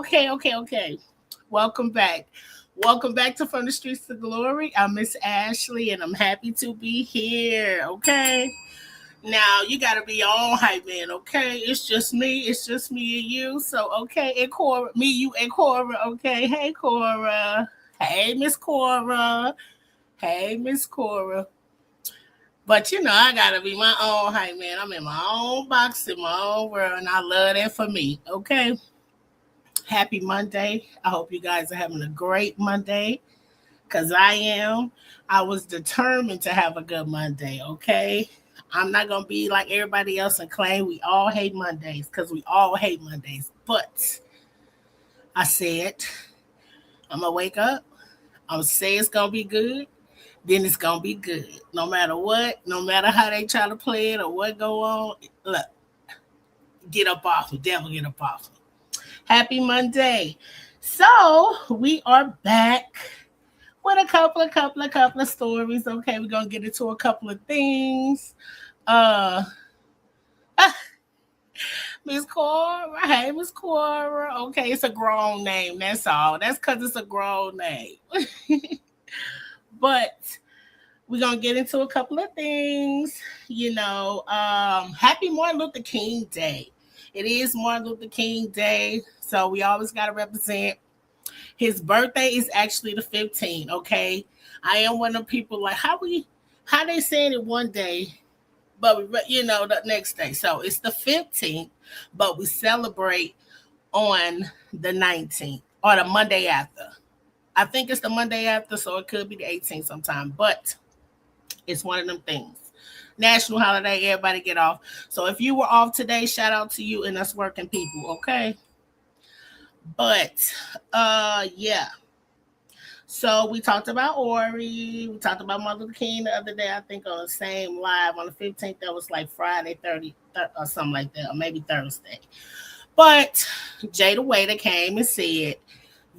Okay. Welcome back. Welcome back to From the Streets to Glory. I'm Miss Ashley and I'm happy to be here. Okay. Now you gotta be your own hype man, okay? It's just me and you. So okay, and Cora, me, you and Cora, okay. Hey Cora. Hey Miss Cora. Hey Miss Cora. But I gotta be my own hype man. I'm in my own box in my own world, and I love that for me. Okay. Happy Monday. I hope you guys are having a great Monday because I am. I was determined to have a good Monday, okay? I'm not going to be like everybody else and claim we all hate Mondays because we all hate Mondays. But I said, I'm going to wake up. I'm going to say it's going to be good. Then it's going to be good. No matter what, no matter how they try to play it or what go on, look, get up off me. Devil, get up off me. Happy Monday. So we are back with a couple of stories. Okay, we're gonna get into a couple of things. Uh ah, Miss Cora. Hey, Miss Cora. Okay, it's a grown name, that's all. That's because it's a grown name. But we're gonna get into a couple of things. Happy Martin Luther King Day. It is Martin Luther King Day, so we always gotta represent. His birthday is actually the 15th. Okay, I am one of the people like how they saying it one day, but the next day. So it's the 15th, but we celebrate on the 19th or the Monday after. I think it's the Monday after, so it could be the 18th sometime, but it's one of them things. National holiday, everybody get off. So if you were off today, shout out to you and us working people, okay? But yeah. So we talked about Ori. We talked about Martin Luther King the other day, I think on the same live on the 15th. That was like Friday 30 or something like that, or maybe Thursday. But Jayda Wayda came and said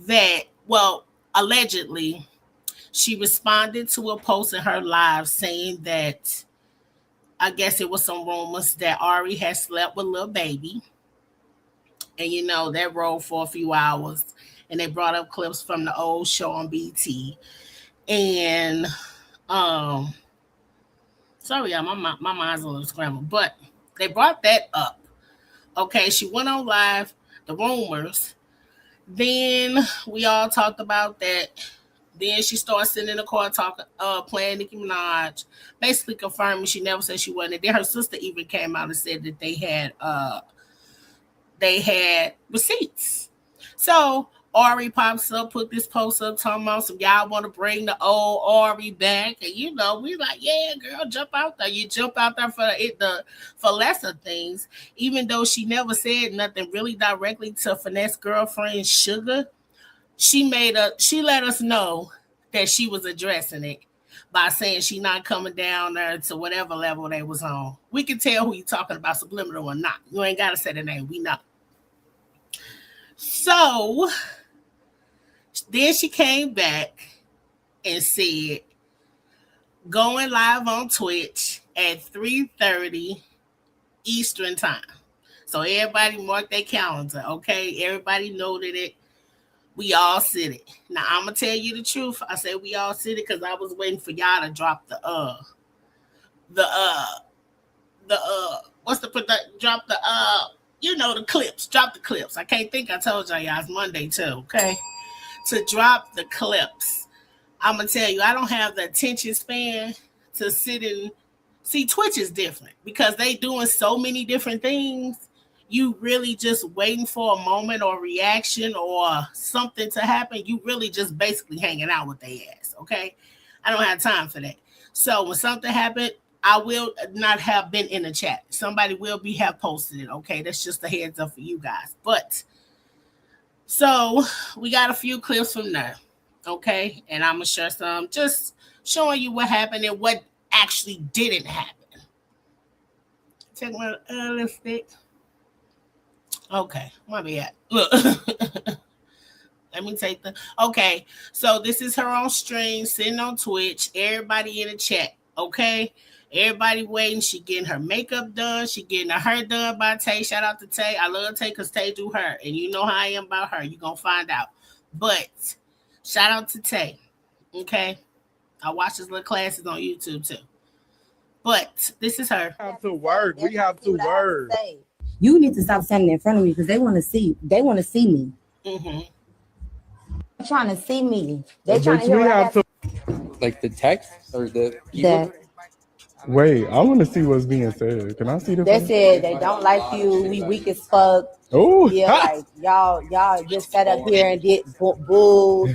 that, well, allegedly, she responded to a post in her live saying that I guess it was some rumors that Ari had slept with Lil Baby. And that rolled for a few hours. And they brought up clips from the old show on BT. And sorry, y'all, my mind's a little scrambled. But they brought that up. Okay, she went on live, the rumors. Then we all talked about that. Then she started sitting in the car talking, playing Nicki Minaj, basically confirming she never said she wasn't. And then her sister even came out and said that they had receipts. So Ari pops up, put this post up, talking about some y'all want to bring the old Ari back, and we like, yeah, girl, jump out there. You jump out there for lesser things, even though she never said nothing really directly to Finesse girlfriend Sugar. She let us know that she was addressing it by saying she not coming down there to whatever level they was on. We can tell who you talking about, subliminal or not. You ain't gotta say the name. We know. So then she came back and said, going live on Twitch at 3:30 Eastern time. So everybody mark their calendar, okay? Everybody noted it. We all said it. Now I'm gonna tell you the truth. I said we all said it because I was waiting for y'all to drop what's the product? Drop the clips. Drop the clips. I can't think I told y'all it's Monday too. Okay, to drop the clips. I'm gonna tell you I don't have the attention span to sit and see. Twitch is different because they doing so many different things. You really just waiting for a moment or reaction or something to happen. You really just basically hanging out with their ass, okay? I don't have time for that. So when something happened, I will not have been in the chat. Somebody will have posted it, okay? That's just a heads up for you guys. But so we got a few clips from there, okay? And I'm gonna share some, just showing you what happened and what actually didn't happen. Check my lipstick. Okay, where we at? Look. Let me take okay. So this is her on stream, sitting on Twitch. Everybody in the chat, okay? Everybody waiting. She getting her makeup done. She getting her hair done by Tay. Shout out to Tay. I love Tay because Tay do her. And you know how I am about her. You're going to find out. But shout out to Tay. Okay? I watch his little classes on YouTube too. But this is her. We have to work. We have to work. You need to stop standing in front of me because they want to see. They want to see me. Mm-hmm. They're trying to see me. They're trying to hear We what I have got. to. Like the text or the That Wait, I want to see what's being said. Can I see the? they said they don't like you. We weak as fuck. Oh, Yeah, like y'all just sat up here and did boo. boo,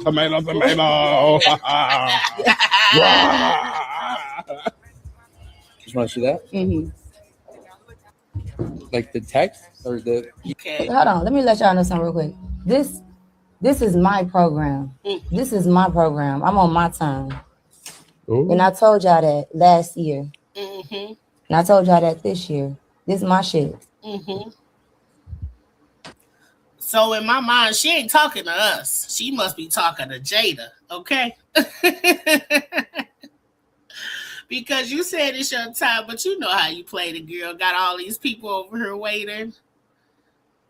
tomato. just want to see that? Mm-hmm. Like the text or the Okay. Hold on, let me let y'all know something real quick. This is my program. This is my program. I'm on my time. Ooh. And I told y'all that last year. Mm-hmm. And I told y'all that this year. This is my shit. Mm-hmm. So in my mind, she ain't talking to us. She must be talking to Jayda, okay? Because you said it's your time, but you know how you play the girl. Got all these people over here waiting.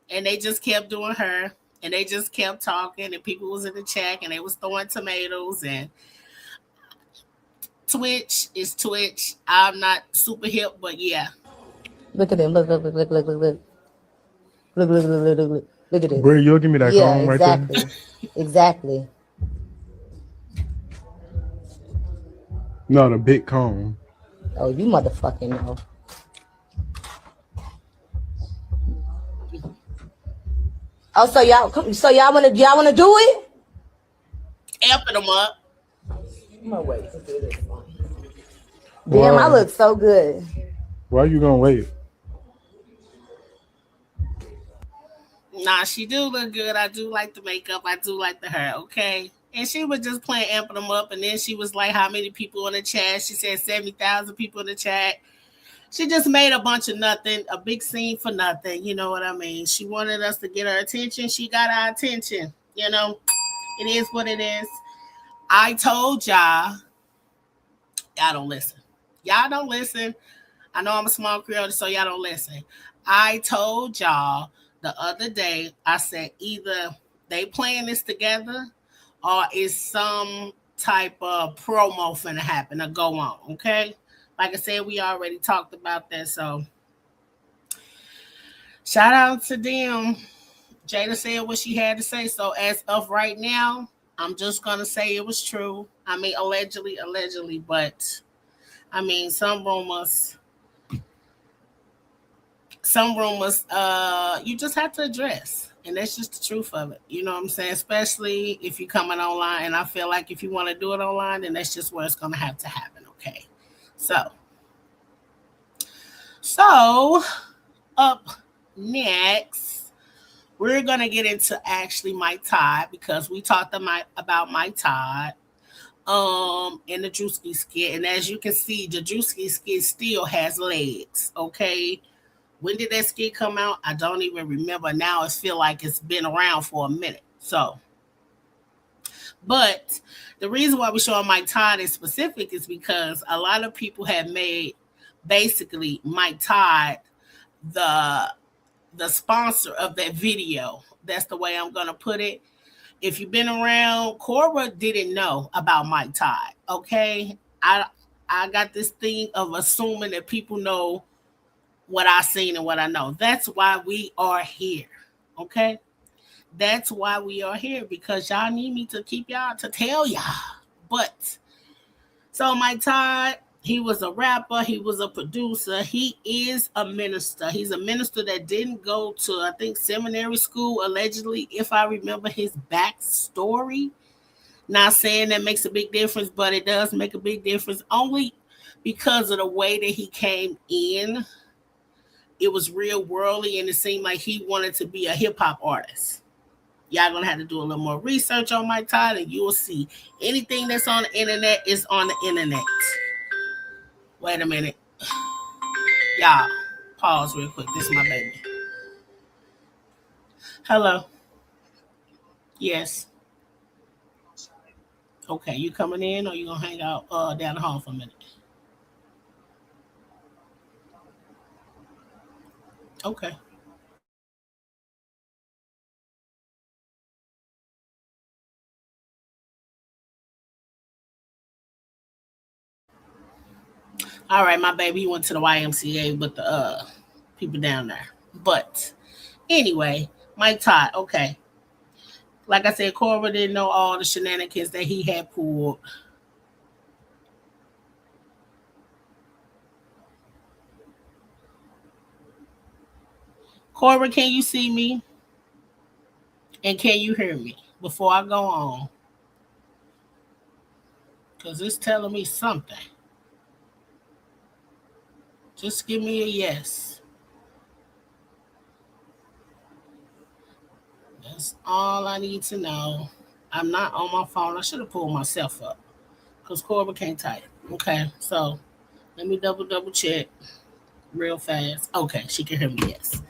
And they just kept doing her. And they just kept talking. And people was in the chat and they was throwing tomatoes. And Twitch is Twitch. I'm not super hip, but yeah. Look at them. Look. Look at this. Brie, you'll give me that comb right there. Exactly. No, the big comb. Oh, you motherfucking know. Oh, so y'all wanna do it? Amping them up. I'm gonna wait. Damn, I look so good. Why are you gonna wait? Nah, she do look good. I do like the makeup. I do like the hair, okay? And she was just playing amping them up. And then she was like, how many people in the chat? She said 70,000 people in the chat. She just made a bunch of nothing, a big scene for nothing. You know what I mean? She wanted us to get her attention. She got our attention. You know, it is what it is. I told y'all don't listen. Y'all don't listen. I know I'm a small creator, so y'all don't listen. I told y'all the other day, I said either they playing this together or is some type of promo finna happen or go on, okay? Like I said, we already talked about that, so shout out to them. Jayda said what she had to say, so as of right now, I'm just going to say it was true. I mean, allegedly, but I mean, some rumors, you just have to address. And that's just the truth of it. You know what I'm saying? Especially if you're coming online. And I feel like if you want to do it online, then that's just where it's going to have to happen. Okay. So up next, we're going to get into actually Mike Todd because we talked about Mike Todd in the Drewski skit. And as you can see, the Drewski skit still has legs. Okay. When did that skit come out? I don't even remember. Now it feels like it's been around for a minute. So, but the reason why we're showing Mike Todd in specific is because a lot of people have made basically Mike Todd the sponsor of that video. That's the way I'm going to put it. If you've been around, Cora didn't know about Mike Todd. Okay. I got this thing of assuming that people know what I seen and what I know. That's why we are here. Okay. That's why we are here, because y'all need me to keep y'all to tell y'all. But so Mike Todd, he was a rapper, he was a producer, he is a minister. He's a minister that didn't go to, I think, seminary school, allegedly, if I remember his backstory. Not saying that makes a big difference, but it does make a big difference only because of the way that he came in. It was real worldly, and it seemed like he wanted to be a hip-hop artist. Y'all gonna have to do a little more research on Mike Todd, and you will see anything that's on the internet is on the internet. Wait a minute. Y'all, pause real quick. This is my baby. Hello. Yes. Okay, you coming in or you gonna hang out down the hall for a minute? Okay. All right, my baby, he went to the YMCA with the people down there. But anyway, Mike Todd, okay. Like I said, Cora didn't know all the shenanigans that he had pulled. Cora, can you see me? And can you hear me before I go on? Because it's telling me something. Just give me a yes. That's all I need to know. I'm not on my phone. I should have pulled myself up because Cora can't type. Okay, so let me double check real fast. Okay, she can hear me. Yes.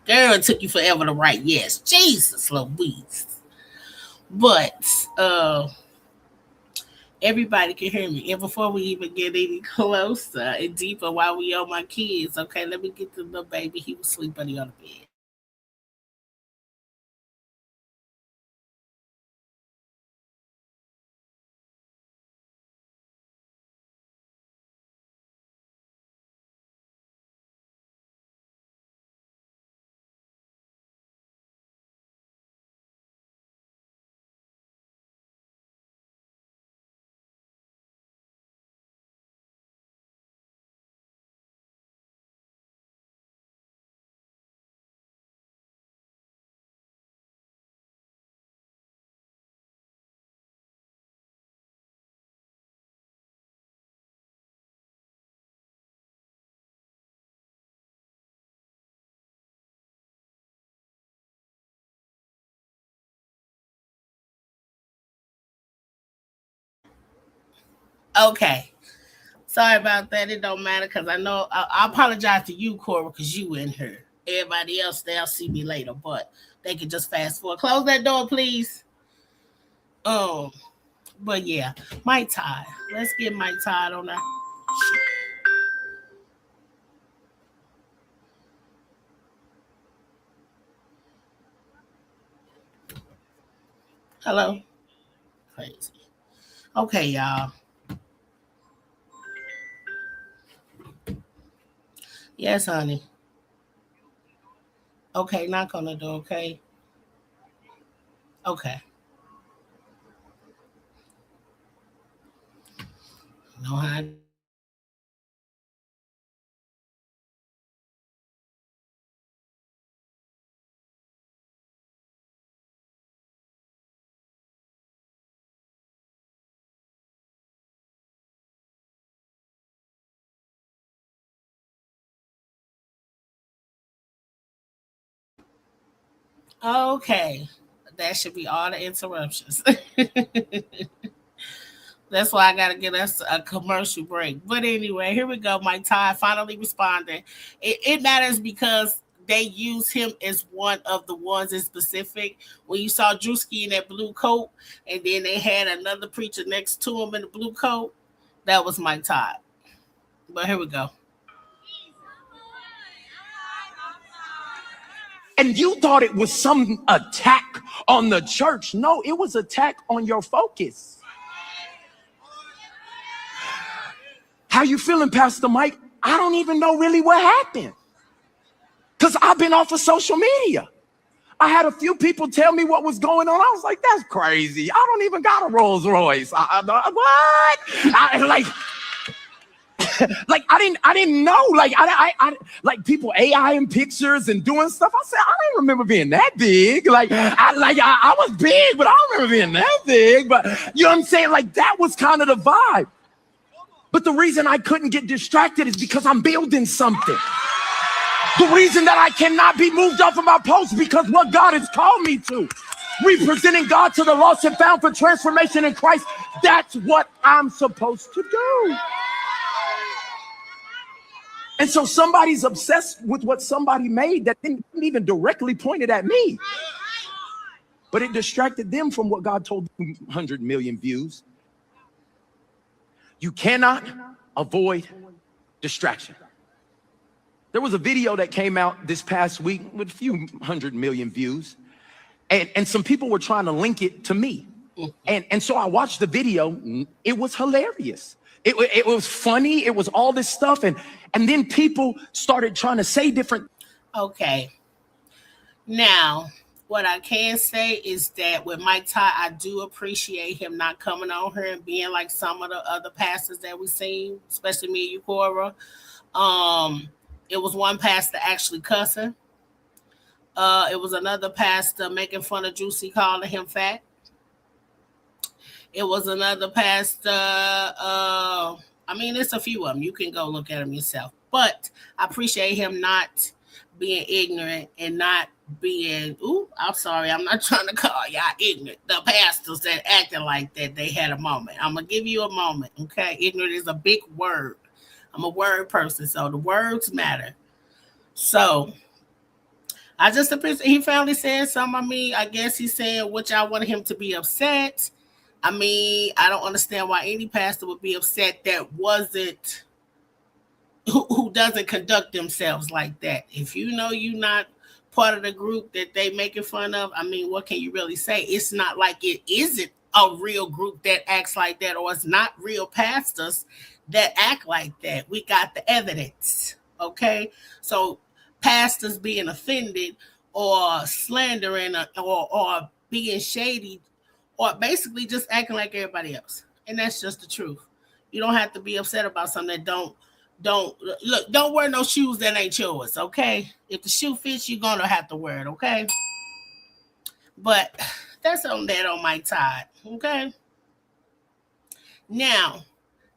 Girl, it took you forever to write yes. Jesus Louise. But everybody can hear me. And before we even get any closer and deeper while we on my kids, okay, let me get to the baby. He was sleeping on the bed. Okay. Sorry about that. It don't matter because I know I apologize to you, Cora, because you in here. Everybody else, they'll see me later, but they can just fast forward. Close that door, please. Um, but yeah, Mike Todd. Let's get Mike Todd on that. Hello. Crazy. Okay, y'all. Yes, honey. Okay, knock on the door. Okay. Okay. Know how. Okay. That should be all the interruptions. That's why I gotta get us a commercial break. But anyway, here we go. Mike Todd finally responded. It matters because they use him as one of the ones in specific. When you saw Drewski in that blue coat, and then they had another preacher next to him in the blue coat, that was Mike Todd. But here we go. And you thought it was some attack on the church. No, it was attack on your focus. How you feeling, Pastor Mike? I don't even know really what happened. Because I've been off of social media. I had a few people tell me what was going on. I was like, that's crazy. I don't even got a Rolls Royce. What? Like I didn't know. Like I like people AI in pictures and doing stuff. I said I don't remember being that big. I was big, but I don't remember being that big. But you know what I'm saying? Like that was kind of the vibe. But the reason I couldn't get distracted is because I'm building something. The reason that I cannot be moved off of my post because what God has called me to, representing God to the lost and found for transformation in Christ. That's what I'm supposed to do. And so somebody's obsessed with what somebody made that didn't even directly point it at me. But it distracted them from what God told them. 100 million views. You cannot avoid distraction. There was a video that came out this past week with a few 100 million views. And some people were trying to link it to me. And so I watched the video. It was hilarious. It was funny. It was all this stuff. And then people started trying to say different. Okay. Now, what I can say is that with Mike Todd, I do appreciate him not coming on here and being like some of the other pastors that we've seen, especially me and you, Cora. It was one pastor actually cussing. It was another pastor making fun of Juicy, calling him fat. It was another pastor. It's a few of them. You can go look at them yourself. But I appreciate him not being ignorant and not being, I'm sorry, I'm not trying to call y'all ignorant. The pastors that acting like that, they had a moment. I'm going to give you a moment, okay? Ignorant is a big word. I'm a word person, so the words matter. So I just appreciate he finally said something. I guess he's saying which I wanted him to be upset. I don't understand why any pastor would be upset that wasn't who doesn't conduct themselves like that. If you know you're not part of the group that they making fun of, what can you really say? It's not like it isn't a real group that acts like that, or it's not real pastors that act like that. We got the evidence, okay? So pastors being offended or slandering or being shady or basically just acting like everybody else. And that's just the truth. You don't have to be upset about something that don't wear no shoes that ain't yours, okay? If the shoe fits, you're going to have to wear it, okay? But that's on Mike Todd, okay? Now,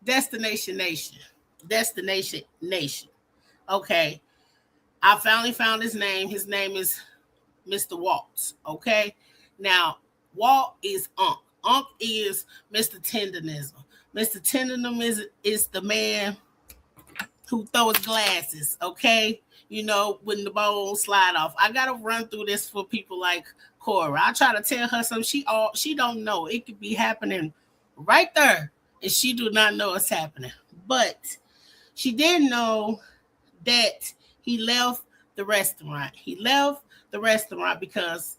Destination Nation. Okay. I finally found his name. His name is Mr. Waltz, okay? Now, Walt is Unc. Unc is Mr. Tenderism. Mr. Tenderism is the man who throws glasses, okay? When the bone slide off. I got to run through this for people like Cora. I try to tell her something. She don't know. It could be happening right there, and she do not know it's happening. But she did know that he left the restaurant. He left the restaurant because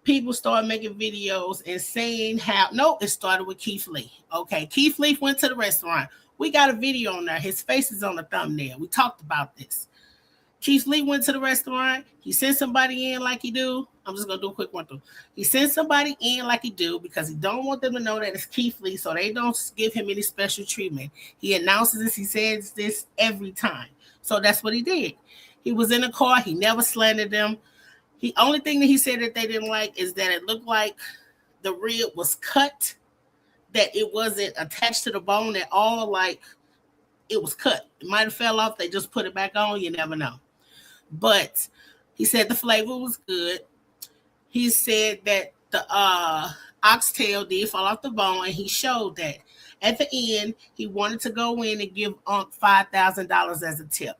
people started making videos and saying it started with Keith Lee. Okay, Keith Lee went to the restaurant. We got a video on there. His face is on the thumbnail. We talked about this. Keith Lee went to the restaurant. He sent somebody in like he do. I'm just going to do a quick one through. He sent somebody in like he do because he don't want them to know that it's Keith Lee, so they don't give him any special treatment. He announces this. He says this every time. So that's what he did. He was in a car. He never slandered them. The only thing that he said that they didn't like is that it looked like the rib was cut, that it wasn't attached to the bone at all, like it was cut. It might have fell off. They just put it back on. You never know. But he said the flavor was good. He said that the oxtail did fall off the bone, and he showed that. At the end, he wanted to go in and give Unc $5,000 as a tip.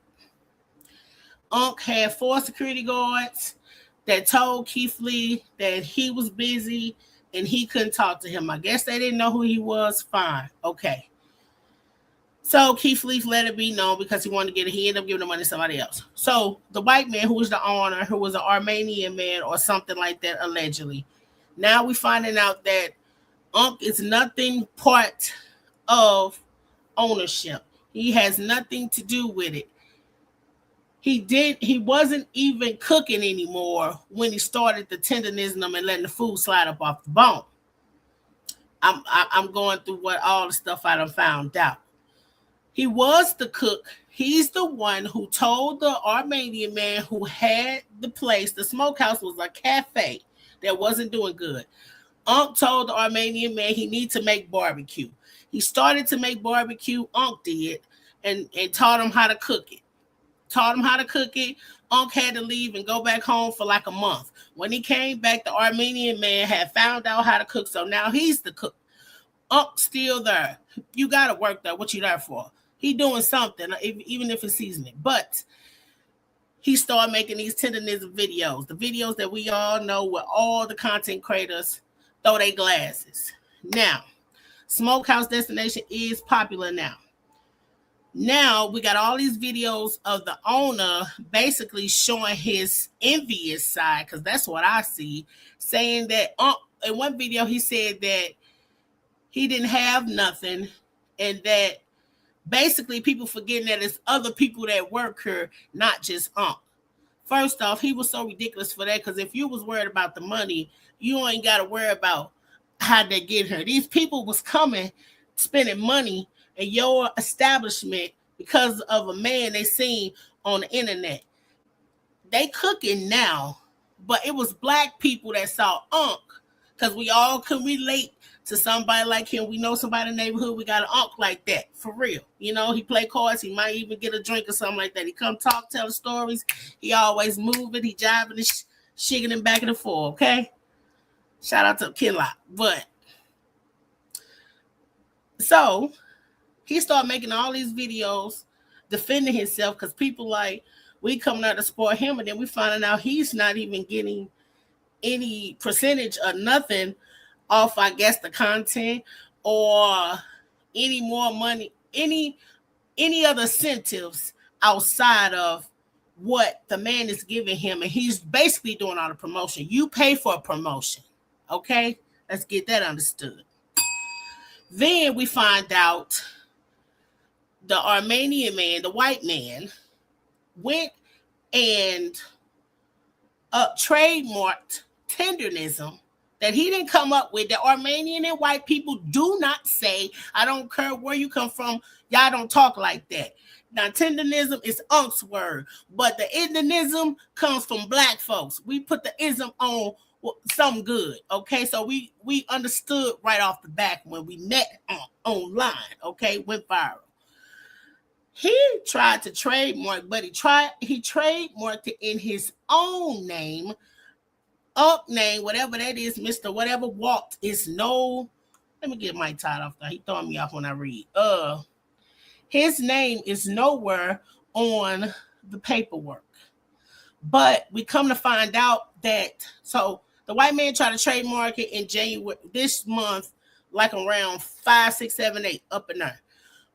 Unc had 4 security guards that told Keith Lee that he was busy and he couldn't talk to him. I guess they didn't know who he was. Fine. Okay. So Keith Lee let it be known because he wanted to get it. He ended up giving the money to somebody else. So the white man who was the owner, who was an Armenian man or something like that, allegedly. Now we're finding out that Unc is nothing part of ownership. He has nothing to do with it. He wasn't even cooking anymore when he started the tenderism and letting the food slide up off the bone. I'm going through all the stuff I done found out. He was the cook. He's the one who told the Armenian man who had the place, the smokehouse was a cafe that wasn't doing good. Unc told the Armenian man he needs to make barbecue. He started to make barbecue, Unc did, and taught him how to cook it. Unc had to leave and go back home for like a month. When he came back, the Armenian man had found out how to cook, so now he's the cook. Unc's still there. You got to work there. What you there for? He doing something, even if it's seasoning. But he started making these tenderism videos, the videos that we all know where all the content creators throw their glasses. Now, Smokehouse Destination is popular now. Now we got all these videos of the owner basically showing his envious side, because that's what I see, saying that in one video he said that he didn't have nothing, and that basically people forgetting that it's other people that work here, not just First off, he was so ridiculous for that, because if you was worried about the money, you ain't got to worry about how they get here. These people was coming, spending money in your establishment because of a man they seen on the internet. They cooking now, but it was black people that saw because we all can relate to somebody like him. We know somebody in the neighborhood, we got an like that, for real. You know, he play cards, he might even get a drink or something like that. He come talk, tell stories. He always moving, he jiving and shaking him back and forth, okay? Shout out to Kinlock. But, so, he started making all these videos defending himself, because people like, we coming out to support him, and then we finding out he's not even getting any percentage or nothing off, I guess, the content or any more money, any other incentives outside of what the man is giving him. And he's basically doing all the promotion. You pay for a promotion, okay? Let's get that understood. Then we find out the Armenian man, the white man, went and trademarked tenderism that he didn't come up with. The Armenian and white people do not say, I don't care where you come from, y'all don't talk like that. Now, tenderism is Unc's word, but the Indianism comes from black folks. We put the ism on something good, okay? So we understood right off the back when we met online, okay? Went viral. He tried to trademark, but he trademarked it in his own name, name, whatever that is, Mr. Whatever Walked is no. Let me get my title off there. He throwing me off when I read. His name is nowhere on the paperwork. But we come to find out that, so the white man tried to trademark it in January this month, like around 5, 6, 7, 8, up in there.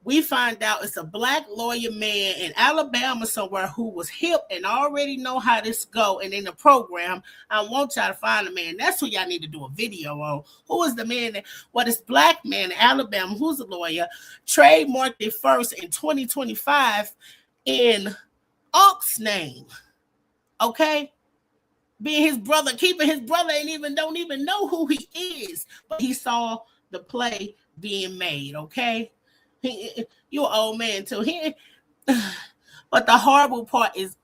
We find out it's a black lawyer man in Alabama somewhere who was hip and already know how this go. And in the program, I want y'all to find the man. That's who y'all need to do a video on. Who is the man this black man in Alabama, who's a lawyer, trademarked it first in 2025 in Unc's name. Okay? Being his brother, keeping his brother, and don't even know who he is. But he saw the play being made, okay? You're an old man too. But the horrible part is,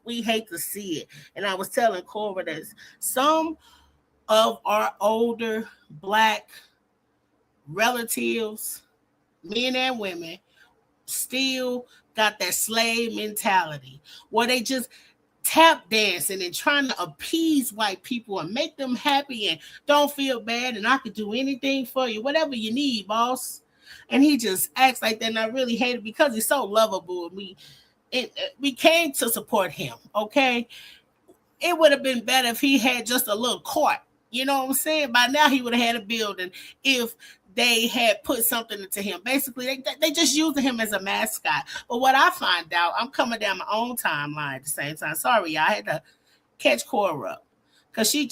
we hate to see it. And I was telling Cora that some of our older black relatives, men and women, still got that slave mentality where they just tap dancing and trying to appease white people and make them happy and don't feel bad and I could do anything for you, whatever you need, boss. And he just acts like that, and I really hate it because he's so lovable. And we came to support him, okay? It would have been better if he had just a little court. You know what I'm saying? By now, he would have had a building if they had put something into him. Basically, they just using him as a mascot. But what I find out, I'm coming down my own timeline at the same time. Sorry, y'all. I had to catch Cora up because she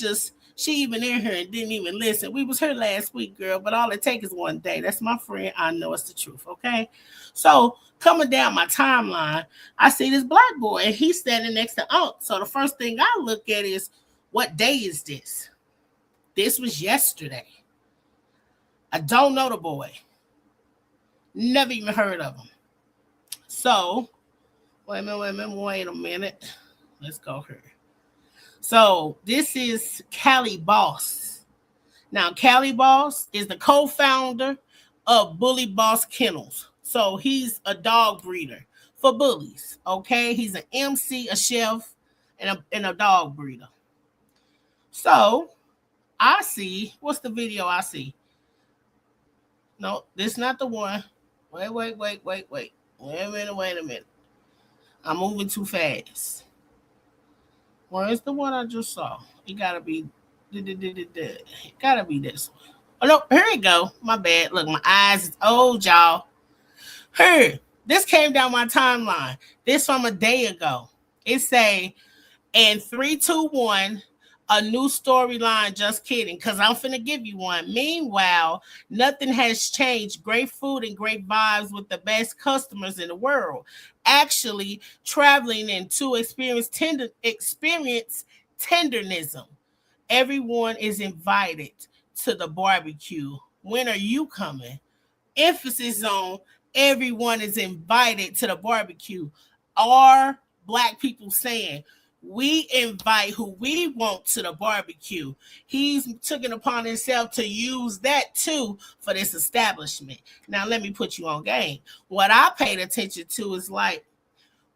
even in here and didn't even listen. We was here last week, girl, but all it takes is one day. That's my friend. I know it's the truth, okay? So coming down my timeline, I see this black boy, and he's standing next to Unc. So the first thing I look at is, what day is this? This was yesterday. I don't know the boy. Never even heard of him. So, wait a minute. Let's go here. So this is Cali Boss. Now, Cali Boss is the co-founder of Bully Boss Kennels. So he's a dog breeder for bullies. Okay, he's an MC, a chef, and a dog breeder. So I see. What's the video I see? No, this is not the one. Wait a minute. I'm moving too fast. Where's the one I just saw? It gotta be this one. Oh no, here we go. My bad. Look, my eyes is old, y'all. Hey, this came down my timeline. This from a day ago. It say, and 3, 2, 1, a new storyline. Just kidding, because I'm finna give you one. Meanwhile, nothing has changed. Great food and great vibes with the best customers in the world. Actually, traveling and to experience tendernism. Everyone is invited to the barbecue. When are you coming? Emphasis on everyone is invited to the barbecue. Are Black people saying, we invite who we want to the barbecue? He's taken upon himself to use that too for this establishment. Now, let me put you on game. What I paid attention to is like,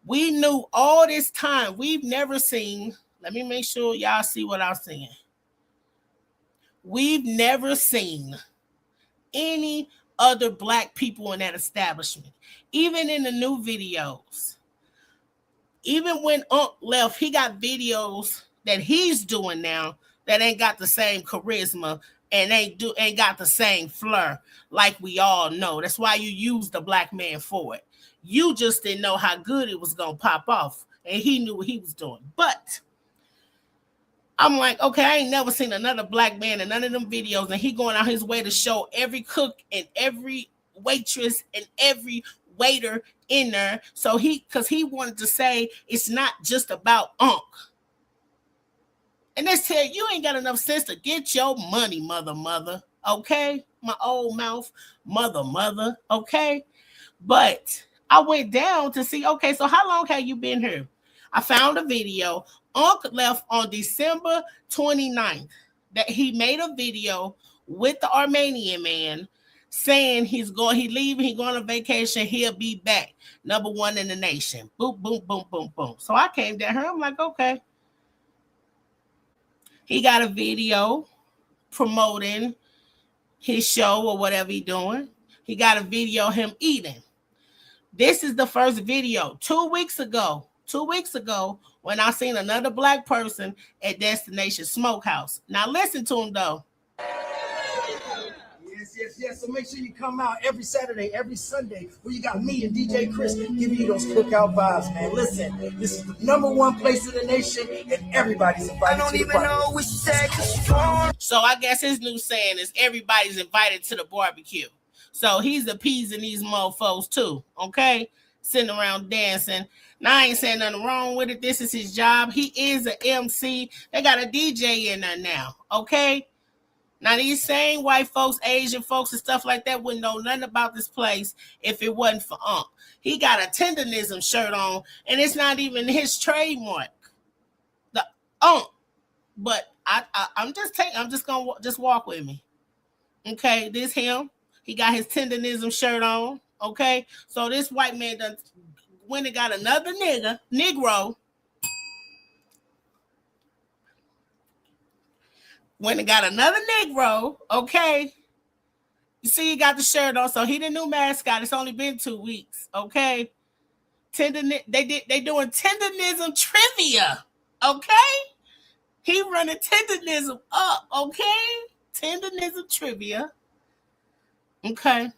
we knew all this time, we've never seen, let me make sure y'all see what I'm saying. We've never seen any other Black people in that establishment. Even in the new videos. Even when Unc left, he got videos that he's doing now that ain't got the same charisma and ain't got the same flair like we all know. That's why you use the Black man for it. You just didn't know how good it was going to pop off. And he knew what he was doing. But I'm like, okay, I ain't never seen another Black man in none of them videos, and he going out his way to show every cook and every waitress and every waiter in there. So because he wanted to say it's not just about Unc. And let's tell you ain't got enough sense to get your money, mother, okay? My old mouth, mother, okay? But I went down to see, okay, so how long have you been here? I found a video. Unc left on December 29th that he made a video with the Armenian man saying he leaving, he going on vacation, he'll be back. Number 1 in the nation. Boom, boom, boom, boom, boom. So I came down here, I'm like, okay. He got a video promoting his show or whatever he doing. He got a video of him eating. This is the first video 2 weeks ago. 2 weeks ago, when I seen another Black person at Destination Smokehouse. Now listen to him though. Yes. So make sure you come out every Saturday, every Sunday, where you got me and DJ Chris giving you those cookout vibes, man. Listen, this is the #1 place in the nation, and everybody's invited to the barbecue. So I guess his new saying is everybody's invited to the barbecue. So he's appeasing these mofos too, okay? Sitting around dancing. Now, I ain't saying nothing wrong with it. This is his job. He is an MC. They got a DJ in there now, okay? Now, these same white folks, Asian folks, and stuff like that wouldn't know nothing about this place if it wasn't for Unc. He got a tendernism shirt on, and it's not even his trademark. The Unc. But I'm just gonna walk with me. Okay, this him. He got his tendernism shirt on. Okay, so this white man done went and got another Negro. Went and got another Negro, okay? You see, he got the shirt on, so he the new mascot. It's only been 2 weeks, okay? They doing tendernism trivia, okay? He running tendernism up, okay? Tendernism trivia, okay?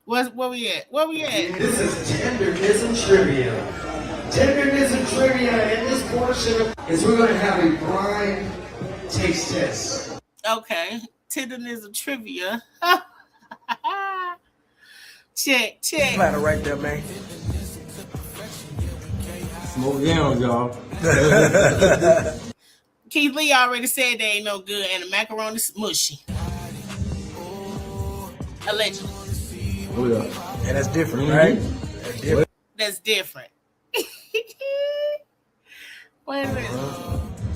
Where we at? This is tendernism trivia. Tendernism trivia in this portion is we're going to have a blind taste test. Okay, tendernism trivia. Check. Platter right there, man. Smoke down, y'all. Keith Lee already said they ain't no good, and the macaroni's mushy. Allegedly. Oh, yeah. And that's different, right? That's different. Wait a minute.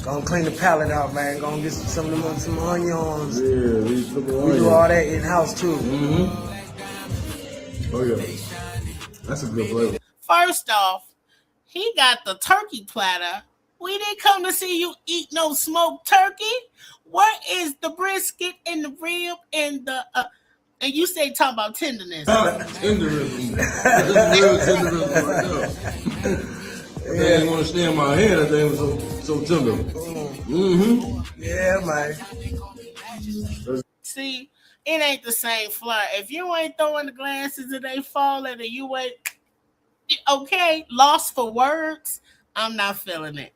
Gonna clean the palate out, man. Gonna get some onions. Yeah, we do all that in-house, too. Mm-hmm. Oh, yeah. That's a good flavor. First off, he got the turkey platter. We didn't come to see you eat no smoked turkey. Where is the brisket and the rib and the... And you say talking about tenderness. Tenderism. That's real tenderism right there. They didn't want to stay in my head. That thing was so tender. Mm-hmm. Yeah, man. See, it ain't the same flirt. If you ain't throwing the glasses and they falling and you ain't okay, lost for words, I'm not feeling it.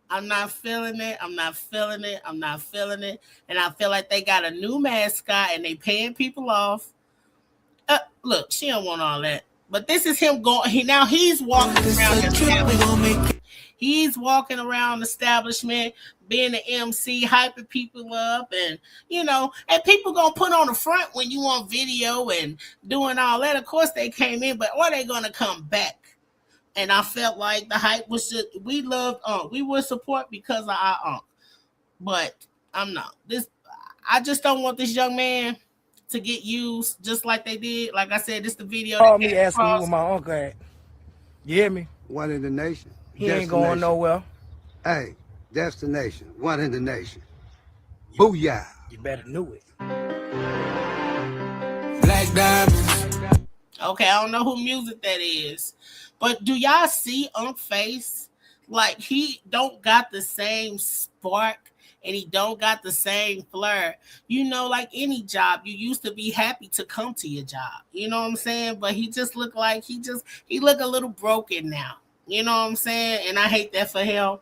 I'm not feeling it. I'm not feeling it. I'm not feeling it. And I feel like they got a new mascot and they paying people off. Look, she don't want all that. But this is him going. He's walking around. He's walking around the establishment, being the MC, hyping people up, and and people gonna put on the front when you on video and doing all that. Of course they came in, but are they gonna come back? And I felt like the hype was just we loved we would support because of our but I'm not this. I just don't want this young man to get used just like they did. Like I said, this the video. Call me asking me where my uncle at. You hear me? One in the nation. He ain't going nowhere. Hey, destination. One in the nation. Booyah. You better knew it. Black diamonds. Okay, I don't know who music that is. But do y'all see Unc face? Like he don't got the same spark and he don't got the same flair. Like any job, you used to be happy to come to your job. You know what I'm saying? But he just look like he look a little broken now. You know what I'm saying? And I hate that for him.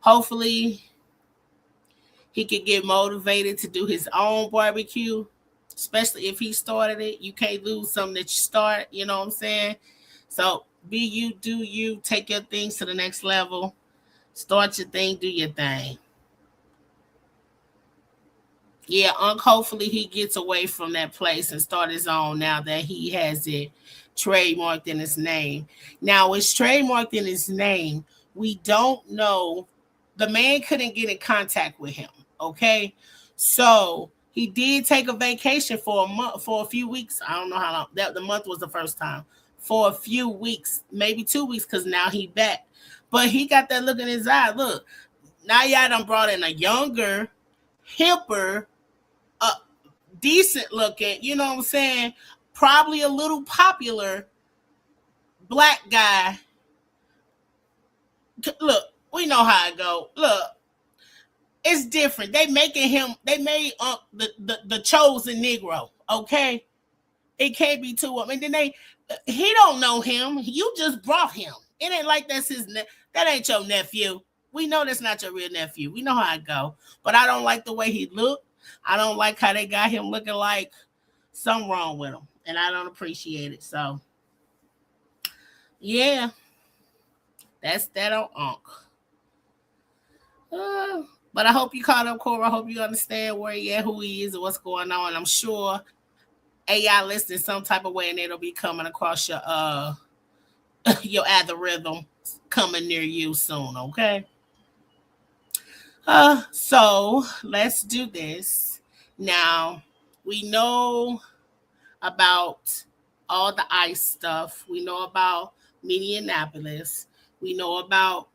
Hopefully he could get motivated to do his own barbecue, especially if he started it. You can't lose something that you start. You know what I'm saying? So be you, do you, take your things to the next level. Start your thing, do your thing. Yeah, Unc, hopefully he gets away from that place and start his own now that he has it trademarked in his name. Now, it's trademarked in his name. We don't know. The man couldn't get in contact with him, okay? So he did take a vacation for a few weeks. I don't know how long. The month was the first time. For a few weeks, maybe 2 weeks, because now he back. But he got that look in his eye. Look, now y'all done brought in a younger, hipper, decent looking, you know what I'm saying? Probably a little popular black guy. Look, we know how it go. Look, it's different. They made the chosen Negro, okay? It can't be two of them. And then he don't know him. You just brought him. It ain't like that ain't your nephew. We know that's not your real nephew. We know how it go. But I don't like the way he looked. I don't like how they got him looking like something wrong with him. And I don't appreciate it. So, yeah. That's that on Unc. But I hope you caught up, Cora. I hope you understand where he at, who he is, and what's going on. I'm sure AI listening some type of way, and it'll be coming across your algorithm coming near you soon, okay? So let's do this. Now, we know about all the ICE stuff. We know about Minneapolis. We know about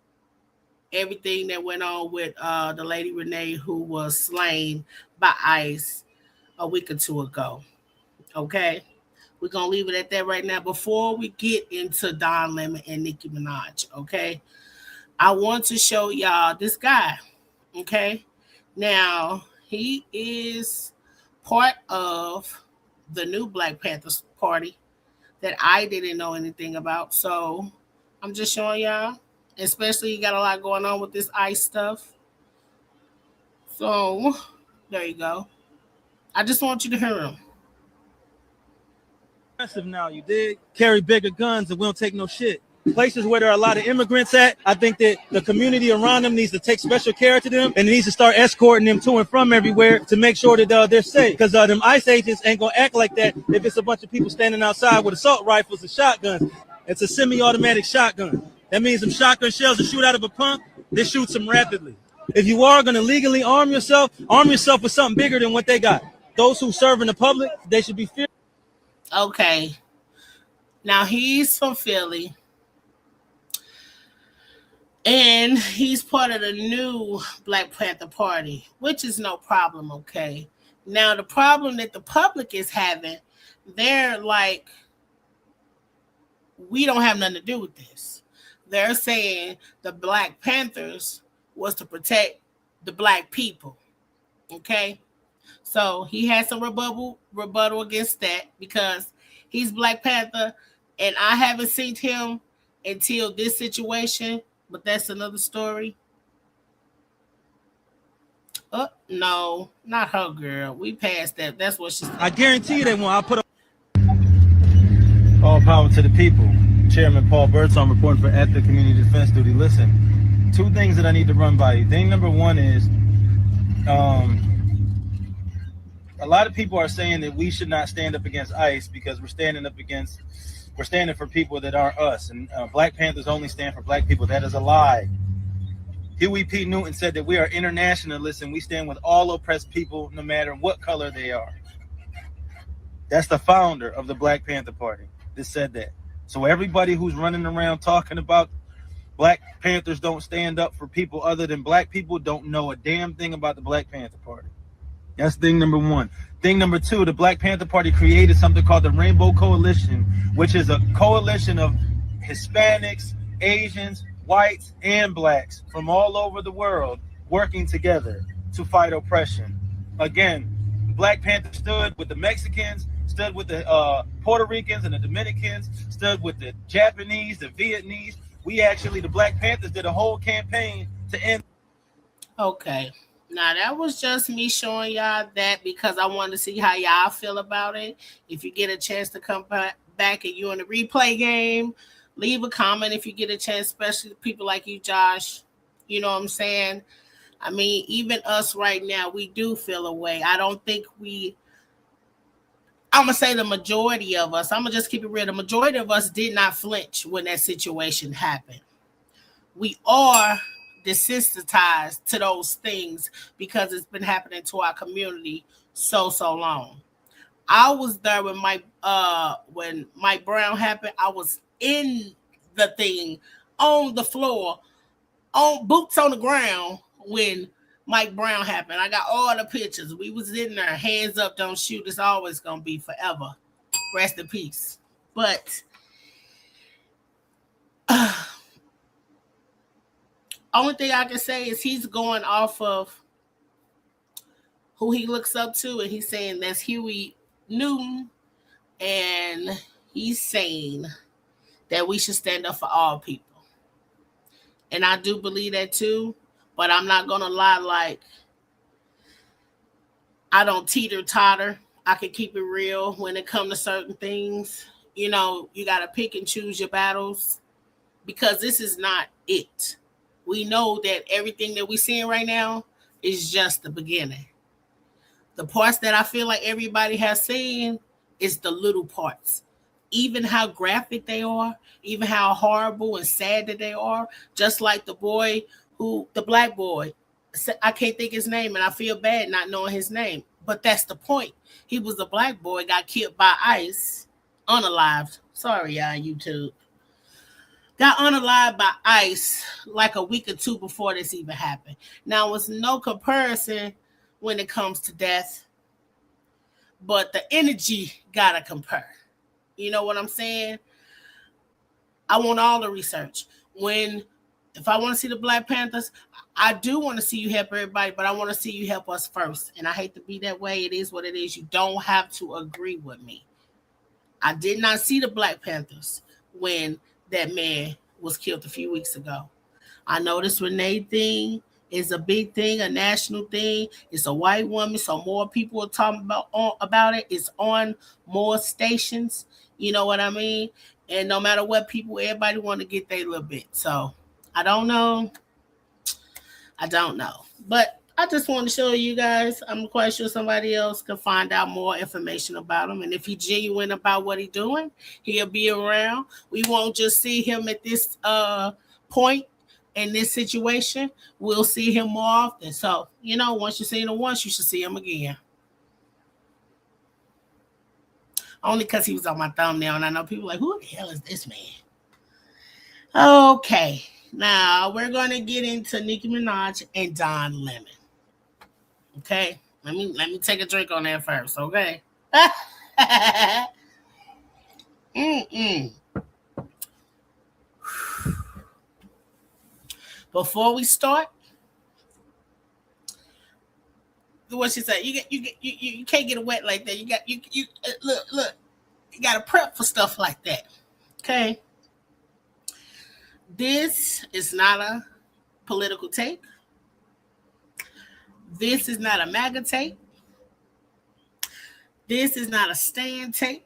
everything that went on with the lady Renee who was slain by ICE a week or two ago. Okay? We're going to leave it at that right now before we get into Don Lemon and Nicki Minaj. Okay? I want to show y'all this guy. Okay? Now, he is part of the new Black Panthers party that I didn't know anything about. So, I'm just showing y'all. Especially, you got a lot going on with this ICE stuff. So, there you go. I just want you to hear him. Now, you dig? Carry bigger guns and we don't take no shit. Places where there are a lot of immigrants at, I think that the community around them needs to take special care to them and needs to start escorting them to and from everywhere to make sure that they're safe. Because them ICE agents ain't gonna act like that if it's a bunch of people standing outside with assault rifles and shotguns. It's a semi-automatic shotgun. That means them shotgun shells that shoot out of a pump, they shoot them rapidly. If you are gonna legally arm yourself with something bigger than what they got. Those who serve in the public, they should be feared. Okay. Now he's from Philly. And he's part of the new Black Panther Party, which is no problem, okay? Now, the problem that the public is having, they're like, we don't have nothing to do with this. They're saying the Black Panthers was to protect the Black people, okay? So he had some rebuttal against that because he's Black Panther, and I haven't seen him until this situation, but that's another story. Oh no, not her girl. We passed that. That's what she said. I guarantee you they won't. I'll put up. All power to the people. Chairman Paul Birdsong reporting for At the Community Defense Duty. Listen, two things that I need to run by you. Thing number one is, a lot of people are saying that we should not stand up against ICE because we're standing for people that aren't us. And Black Panthers only stand for Black people. That is a lie. Huey P. Newton said that we are internationalists and we stand with all oppressed people no matter what color they are. That's the founder of the Black Panther Party that said that. So everybody who's running around talking about Black Panthers don't stand up for people other than Black people don't know a damn thing about the Black Panther Party. That's thing number one. Thing number two, the Black Panther Party created something called the Rainbow Coalition, which is a coalition of Hispanics, Asians, whites, and Blacks from all over the world working together to fight oppression. Again, Black Panther stood with the Mexicans, stood with the Puerto Ricans and the Dominicans, stood with the Japanese, the Vietnamese. The Black Panthers did a whole campaign to end. Okay. Now that was just me showing y'all that because I wanted to see how y'all feel about it. If you get a chance to come back and you're in the replay game, leave a comment if you get a chance, especially people like you, Josh. You know what I'm saying? I mean, even us right now, we do feel a way. I don't think I'm going to say the majority of us, I'm going to just keep it real. The majority of us did not flinch when that situation happened. We are desensitized to those things because it's been happening to our community so long. I was there when Mike Brown happened. I was in the thing on the floor, on boots on the ground when Mike Brown happened. I got all the pictures. We was in there, hands up, don't shoot. It's always gonna be forever. Rest in peace. But only thing I can say is he's going off of who he looks up to, and he's saying that's Huey Newton, and he's saying that we should stand up for all people. And I do believe that too, but I'm not going to lie, like, I don't teeter-totter. I can keep it real when it comes to certain things. You know, you got to pick and choose your battles because this is not it. We know that everything that we're seeing right now is just the beginning. The parts that I feel like everybody has seen is the little parts. Even how graphic they are, even how horrible and sad that they are. Just like the black boy, I can't think his name and I feel bad not knowing his name. But that's the point. He was a black boy, got killed by ICE, unalived. Sorry, y'all, YouTube. Got unalived by ICE like a week or two before this even happened. Now, it's no comparison when it comes to death, but the energy gotta compare. You know what I'm saying? I want all the research. If I want to see the Black Panthers, I do want to see you help everybody, but I want to see you help us first. And I hate to be that way. It is what it is. You don't have to agree with me. I did not see the Black Panthers when that man was killed a few weeks ago. I know this Renee thing is a big thing, a national thing. It's a white woman, so more people are talking about it. It's on more stations. You know what I mean? And no matter what, everybody want to get their little bit. So I don't know. But I just want to show you guys. I'm quite sure somebody else can find out more information about him. And if he's genuine about what he's doing, he'll be around. We won't just see him at this point in this situation. We'll see him more often. So, once you've seen him once, you should see him again. Only because he was on my thumbnail, and I know people are like, who the hell is this man? Okay, now we're going to get into Nicki Minaj and Don Lemon. Okay, let me take a drink on that first, okay? Before we start, what she said. You can't get it wet like that. You look. You got to prep for stuff like that. Okay. This is not a political take. This is not a MAGA take. This is not a stand take.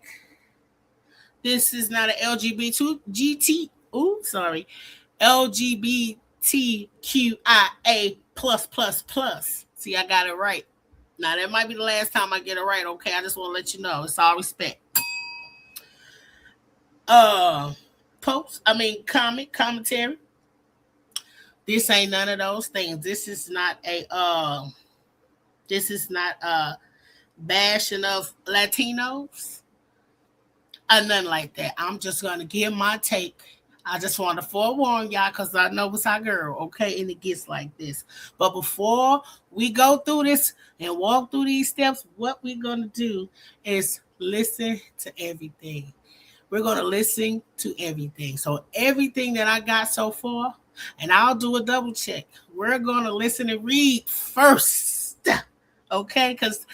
This is not an LGBTQIA plus. See, I got it right. Now, that might be the last time I get it right, okay? I just want to let you know. It's all respect. Commentary. This ain't none of those things. This is not a bashing of Latinos or nothing like that. I'm just gonna give my take. I just want to forewarn y'all because I know it's our girl, okay? And it gets like this. But before we go through this and walk through these steps, what we're gonna do is listen to everything. We're going to listen to everything. So everything that I got so far, and I'll do a double check. We're going to listen and read first, okay? Because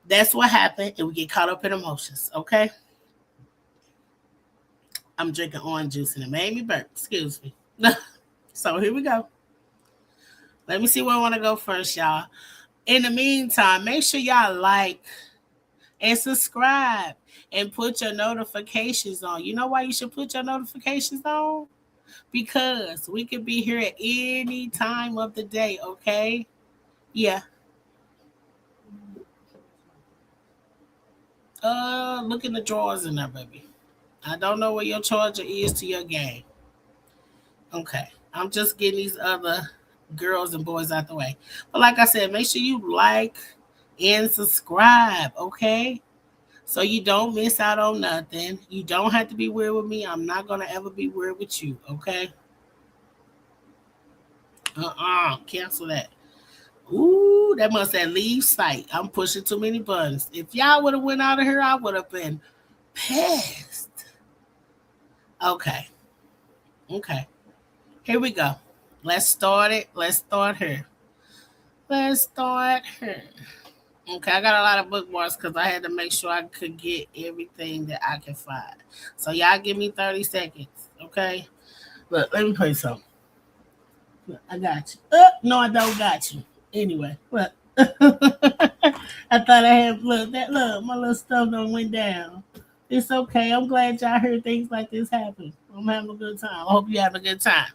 that's what happened, and we get caught up in emotions, okay? I'm drinking orange juice, and it made me burp. Excuse me. So here we go. Let me see where I want to go first, y'all. In the meantime, make sure y'all like and subscribe. And put your notifications on. You know why you should put your notifications on? Because we could be here at any time of the day, okay? Yeah. Look in the drawers in there, baby. I don't know where your charger is to your game. Okay. I'm just getting these other girls and boys out the way. But like I said, make sure you like and subscribe, okay? So you don't miss out on nothing. You don't have to be weird with me. I'm not going to ever be weird with you, okay? Cancel that. Ooh, that must have leave site. I'm pushing too many buttons. If y'all would have went out of here, I would have been pissed. Okay. Here we go. Let's start it. Let's start here. Okay, I got a lot of bookmarks because I had to make sure I could get everything that I can find. So y'all give me 30 seconds, okay? Look, let me play something. Look, I got you. No, I don't got you. Anyway, look. I thought I had, look, my little stuff done went down. It's okay. I'm glad y'all heard things like this happen. I'm having a good time. I hope you having a good time.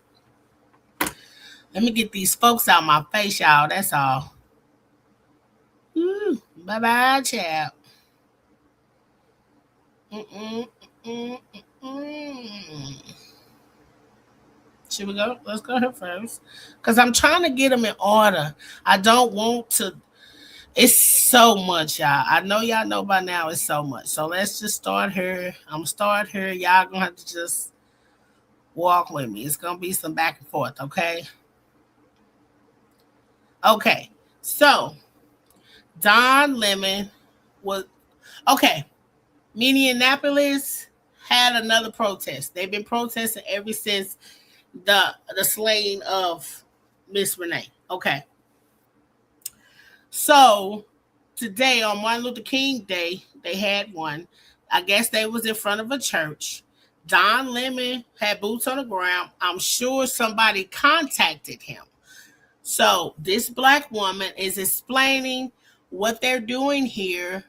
Let me get these folks out my face, y'all. That's all. Bye-bye, chap. Should we go? Let's go here first. Because I'm trying to get them in order. I don't want to. It's so much, y'all. I know y'all know by now it's so much. So let's just start here. I'm going to start here. Y'all going to have to just walk with me. It's going to be some back and forth, okay? Okay. So Don Lemon was okay. Minneapolis had another protest. They've been protesting ever since the slaying of Miss Renee. Okay. So today on Martin Luther King Day, they had one. I guess they was in front of a church. Don Lemon had boots on the ground. I'm sure somebody contacted him. So this black woman is explaining what they're doing here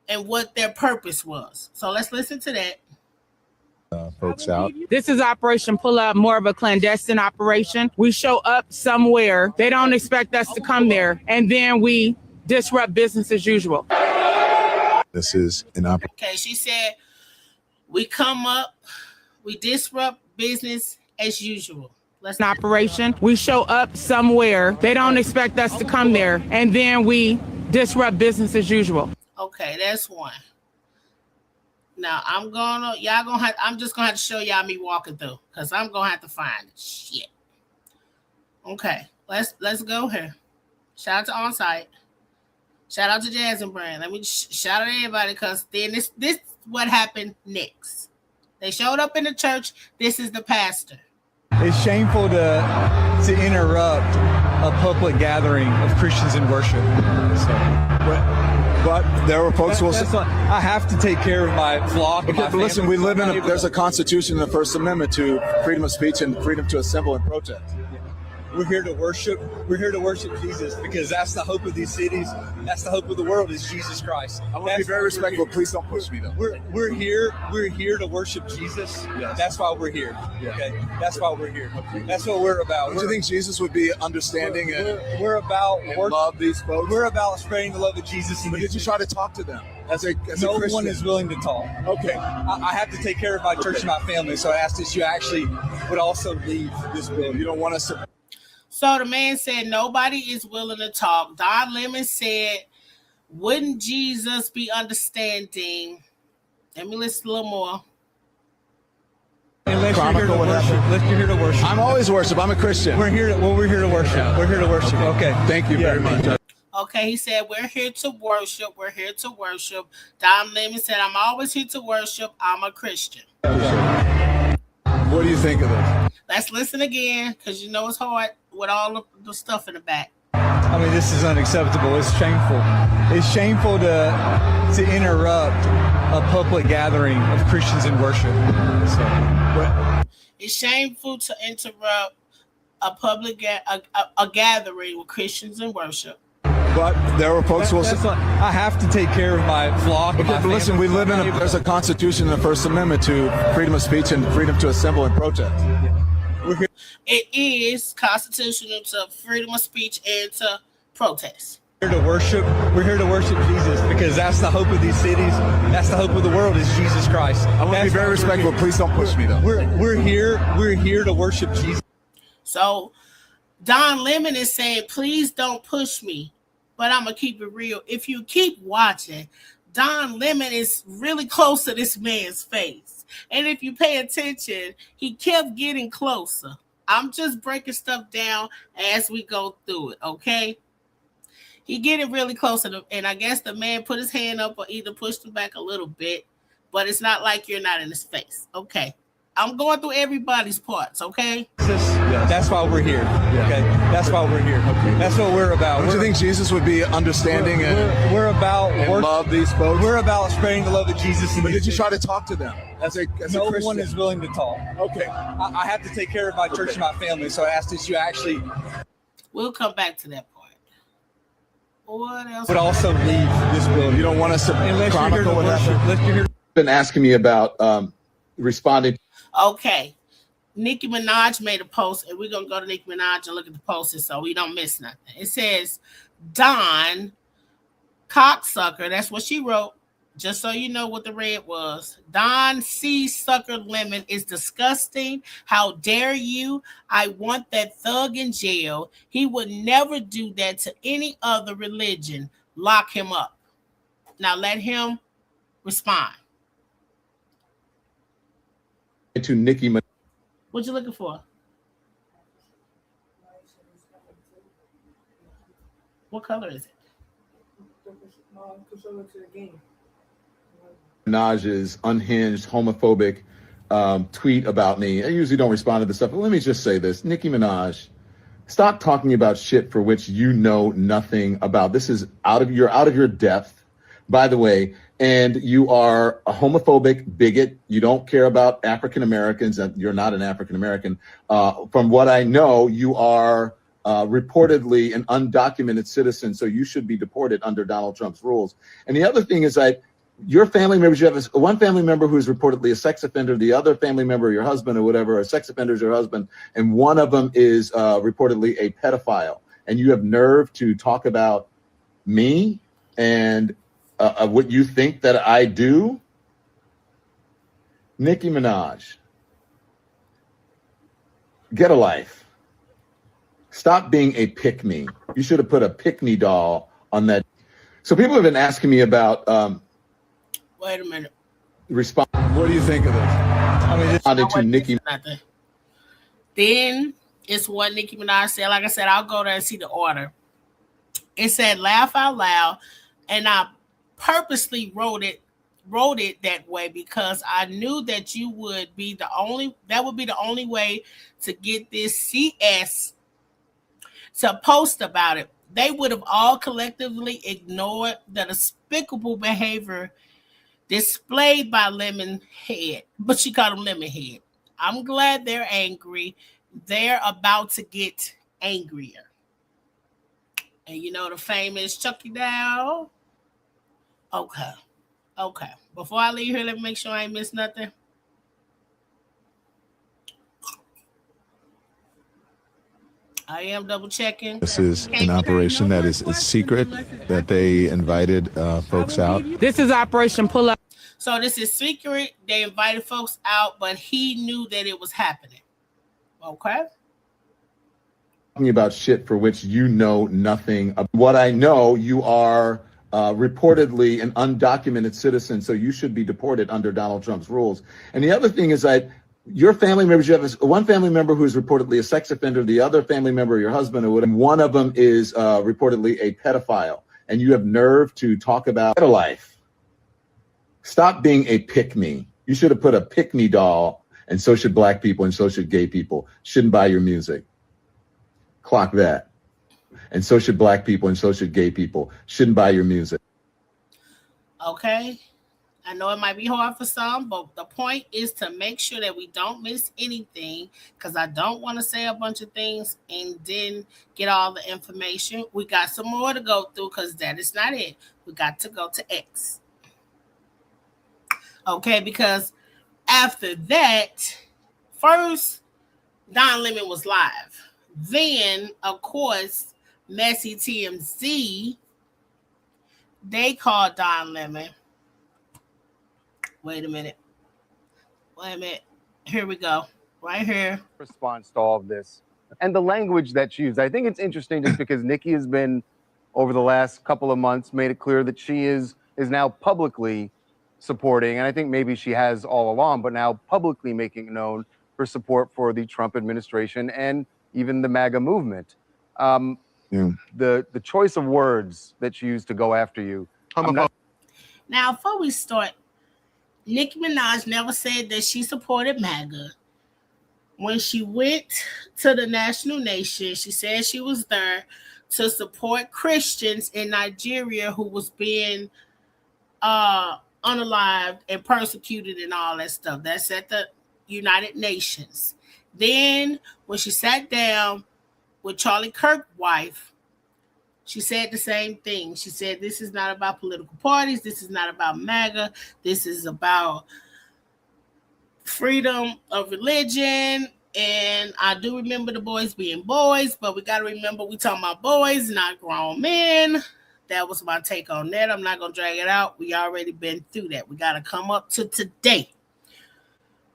and what their purpose was. So let's listen to that. Folks out. This is Operation Pull Up, more of a clandestine operation. We show up somewhere. They don't expect us to come there. And then we disrupt business as usual. This is an operation. Okay, she said, we come up, we disrupt business as usual. An operation. We show up somewhere. They don't expect us to come there. And then we disrupt business as usual. Okay, that's one. Now I'm just gonna have to show y'all me walking through because I'm gonna have to find it. Shit. Okay, let's go here. Shout out to On-Site. Shout out to Jasmine Brand. Let me shout out to everybody because then this is what happened next. They showed up in the church. This is the pastor. It's shameful to interrupt a public gathering of Christians in worship. But there were folks who will say, I have to take care of my flock. okay, but listen, we live in there's a constitution and the First Amendment to freedom of speech and freedom to assemble and protest. We're here to worship. We're here to worship Jesus because that's the hope of these cities. That's the hope of the world is Jesus Christ. I want to be very respectful. Please don't push me though. We're here to worship Jesus. Yes. That's why we're here. Yeah. Okay. That's why we're here. That's what we're about. Don't you think Jesus would be understanding we're about and love these folks? We're about spreading the love of Jesus. But did you try to talk to them as a no Christian? one is willing to talk. Okay. I have to take care of my church and my family, so I asked that you actually would also leave this building. You don't want us to. So the man said nobody is willing to talk. Don Lemon said, wouldn't Jesus be understanding? Let me listen a little more. Unless you're here to worship. I'm always worship. I'm a Christian. We're here to worship. Yeah. We're here to worship. Okay. Thank you very much. Okay, he said, we're here to worship. We're here to worship. Don Lemon said, I'm always here to worship. I'm a Christian. What do you think of this? Let's listen again, because you know it's hard with all of the stuff in the back. I mean, this is unacceptable. It's shameful. It's shameful to interrupt a public gathering of Christians in worship. It's shameful to interrupt a public a gathering with Christians in worship. But there were folks who will say, I have to take care of my flock. okay, but listen, we live in there's a constitution and the First Amendment to freedom of speech and freedom to assemble and protest. It is constitutional to freedom of speech and to protest. We're here to worship. We're here to worship Jesus because that's the hope of these cities. That's the hope of the world is Jesus Christ. I want to be very respectful. Please don't push me though. We're here to worship Jesus. So Don Lemon is saying, please don't push me, but I'm gonna keep it real. If you keep watching, Don Lemon is really close to this man's face. And if you pay attention, he kept getting closer. I'm just breaking stuff down as we go through it, okay? He getting really close, and I guess the man put his hand up or either pushed him back a little bit, but it's not like you're not in his face, okay? I'm going through everybody's parts, okay? That's why we're here, okay? That's why we're here. Okay. That's what we're about. Don't you think Jesus would be understanding we're about and love these folks? We're about spreading the love of Jesus. But did you try to talk to them as a no Christian? one is willing to talk. Okay. I have to take care of my church and my family, so I asked that you actually We'll come back to that part. What else? would also leave this building. You don't want us to unless you're here to chronicle what worship. happened? Unless you're here Been asking me about responding. Okay. Nicki Minaj made a post, and we're going to go to Nicki Minaj and look at the posts so we don't miss nothing. It says, Don Cocksucker, that's what she wrote, just so you know what the red was. Don C. Sucker Lemon is disgusting. How dare you? I want that thug in jail. He would never do that to any other religion. Lock him up. Now let him respond. To Nicki Minaj. What you looking for? What color is it? Minaj's unhinged, homophobic tweet about me. I usually don't respond to this stuff, but let me just say this. Nicki Minaj, stop talking about shit for which you know nothing about. This is out of your depth, by the way, and you are a homophobic bigot. You don't care about African Americans, and you're not an African American. From what I know, you are reportedly an undocumented citizen, so you should be deported under Donald Trump's rules. And the other thing is that your family members, you have one family member who is reportedly a sex offender, the other family member, your husband or whatever, a sex offender is your husband, and one of them is reportedly a pedophile. And you have nerve to talk about me and what you think that I do? Nicki Minaj, get a life. Stop being a pick-me. You should have put a pick-me doll on that. So people have been asking me about Wait a minute. respond. What do you think of this? I mean, Responding to Nicki. Then it's what Nicki Minaj said. Like I said, I'll go there and see the order. It said laugh out loud, and I purposely wrote it that way because I knew that you would be the only way to get this CS to post about it, they would have all collectively ignored the despicable behavior displayed by Lemonhead. But she called him Lemonhead. I'm glad they're angry. They're about to get angrier. And you know the famous Chucky Doll? Okay. Before I leave here, let me make sure I ain't missed nothing. I am double checking. This is an operation that is secret, that they invited folks out. This is Operation Pull Up. So this is secret. They invited folks out, but he knew that it was happening. Okay. Talking about shit for which you know nothing. What I know, you are reportedly an undocumented citizen, so you should be deported under Donald Trump's rules. And the other thing is that your family members, you have one family member who is reportedly a sex offender, the other family member, your husband, or whatever, one of them is reportedly a pedophile, and you have nerve to talk about life. Stop being a pick-me. You should have put a pick-me doll, and so should black people, and so should gay people. Shouldn't buy your music. Clock that. And so should black people, and so should gay people. Shouldn't buy your music. Okay. I know it might be hard for some, but the point is to make sure that we don't miss anything, because I don't want to say a bunch of things and then get all the information. We got some more to go through, because that is not it. We got to go to X. Okay, because after that, first, Don Lemon was live. Then, of course, Messy TMZ, they called Don Lemon. Wait a minute. Here we go. Right here. Response to all of this. And the language that's used. I think it's interesting just because Nicki has been, over the last couple of months, made it clear that she is now publicly supporting, and I think maybe she has all along, but now publicly making known her support for the Trump administration and even the MAGA movement. The choice of words that you use to go after you. Now, before we start, Nicki Minaj never said that she supported MAGA. When she went to the National Nation, she said she was there to support Christians in Nigeria who was being unalived and persecuted and all that stuff. That's at the United Nations. Then when she sat down with Charlie Kirk's wife, she said the same thing. She said, this is not about political parties. This is not about MAGA. This is about freedom of religion. And I do remember the boys being boys, but we got to remember we talking about boys, not grown men. That was my take on that. I'm not going to drag it out. We already been through that. We got to come up to today.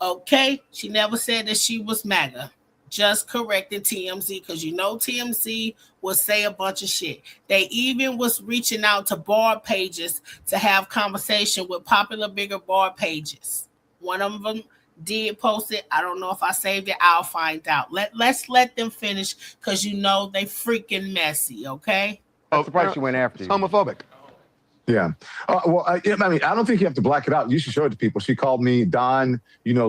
Okay? She never said that she was MAGA. Just correcting TMZ, because you know TMZ will say a bunch of shit. They even was reaching out to bar pages to have conversation with popular bigger bar pages. One of them did post it. I don't know if I saved it. I'll find out. Let's let them finish, because you know they freaking messy, okay? I'm surprised she went after you. Homophobic. Yeah. I mean, I don't think you have to black it out. You should show it to people. She called me Don,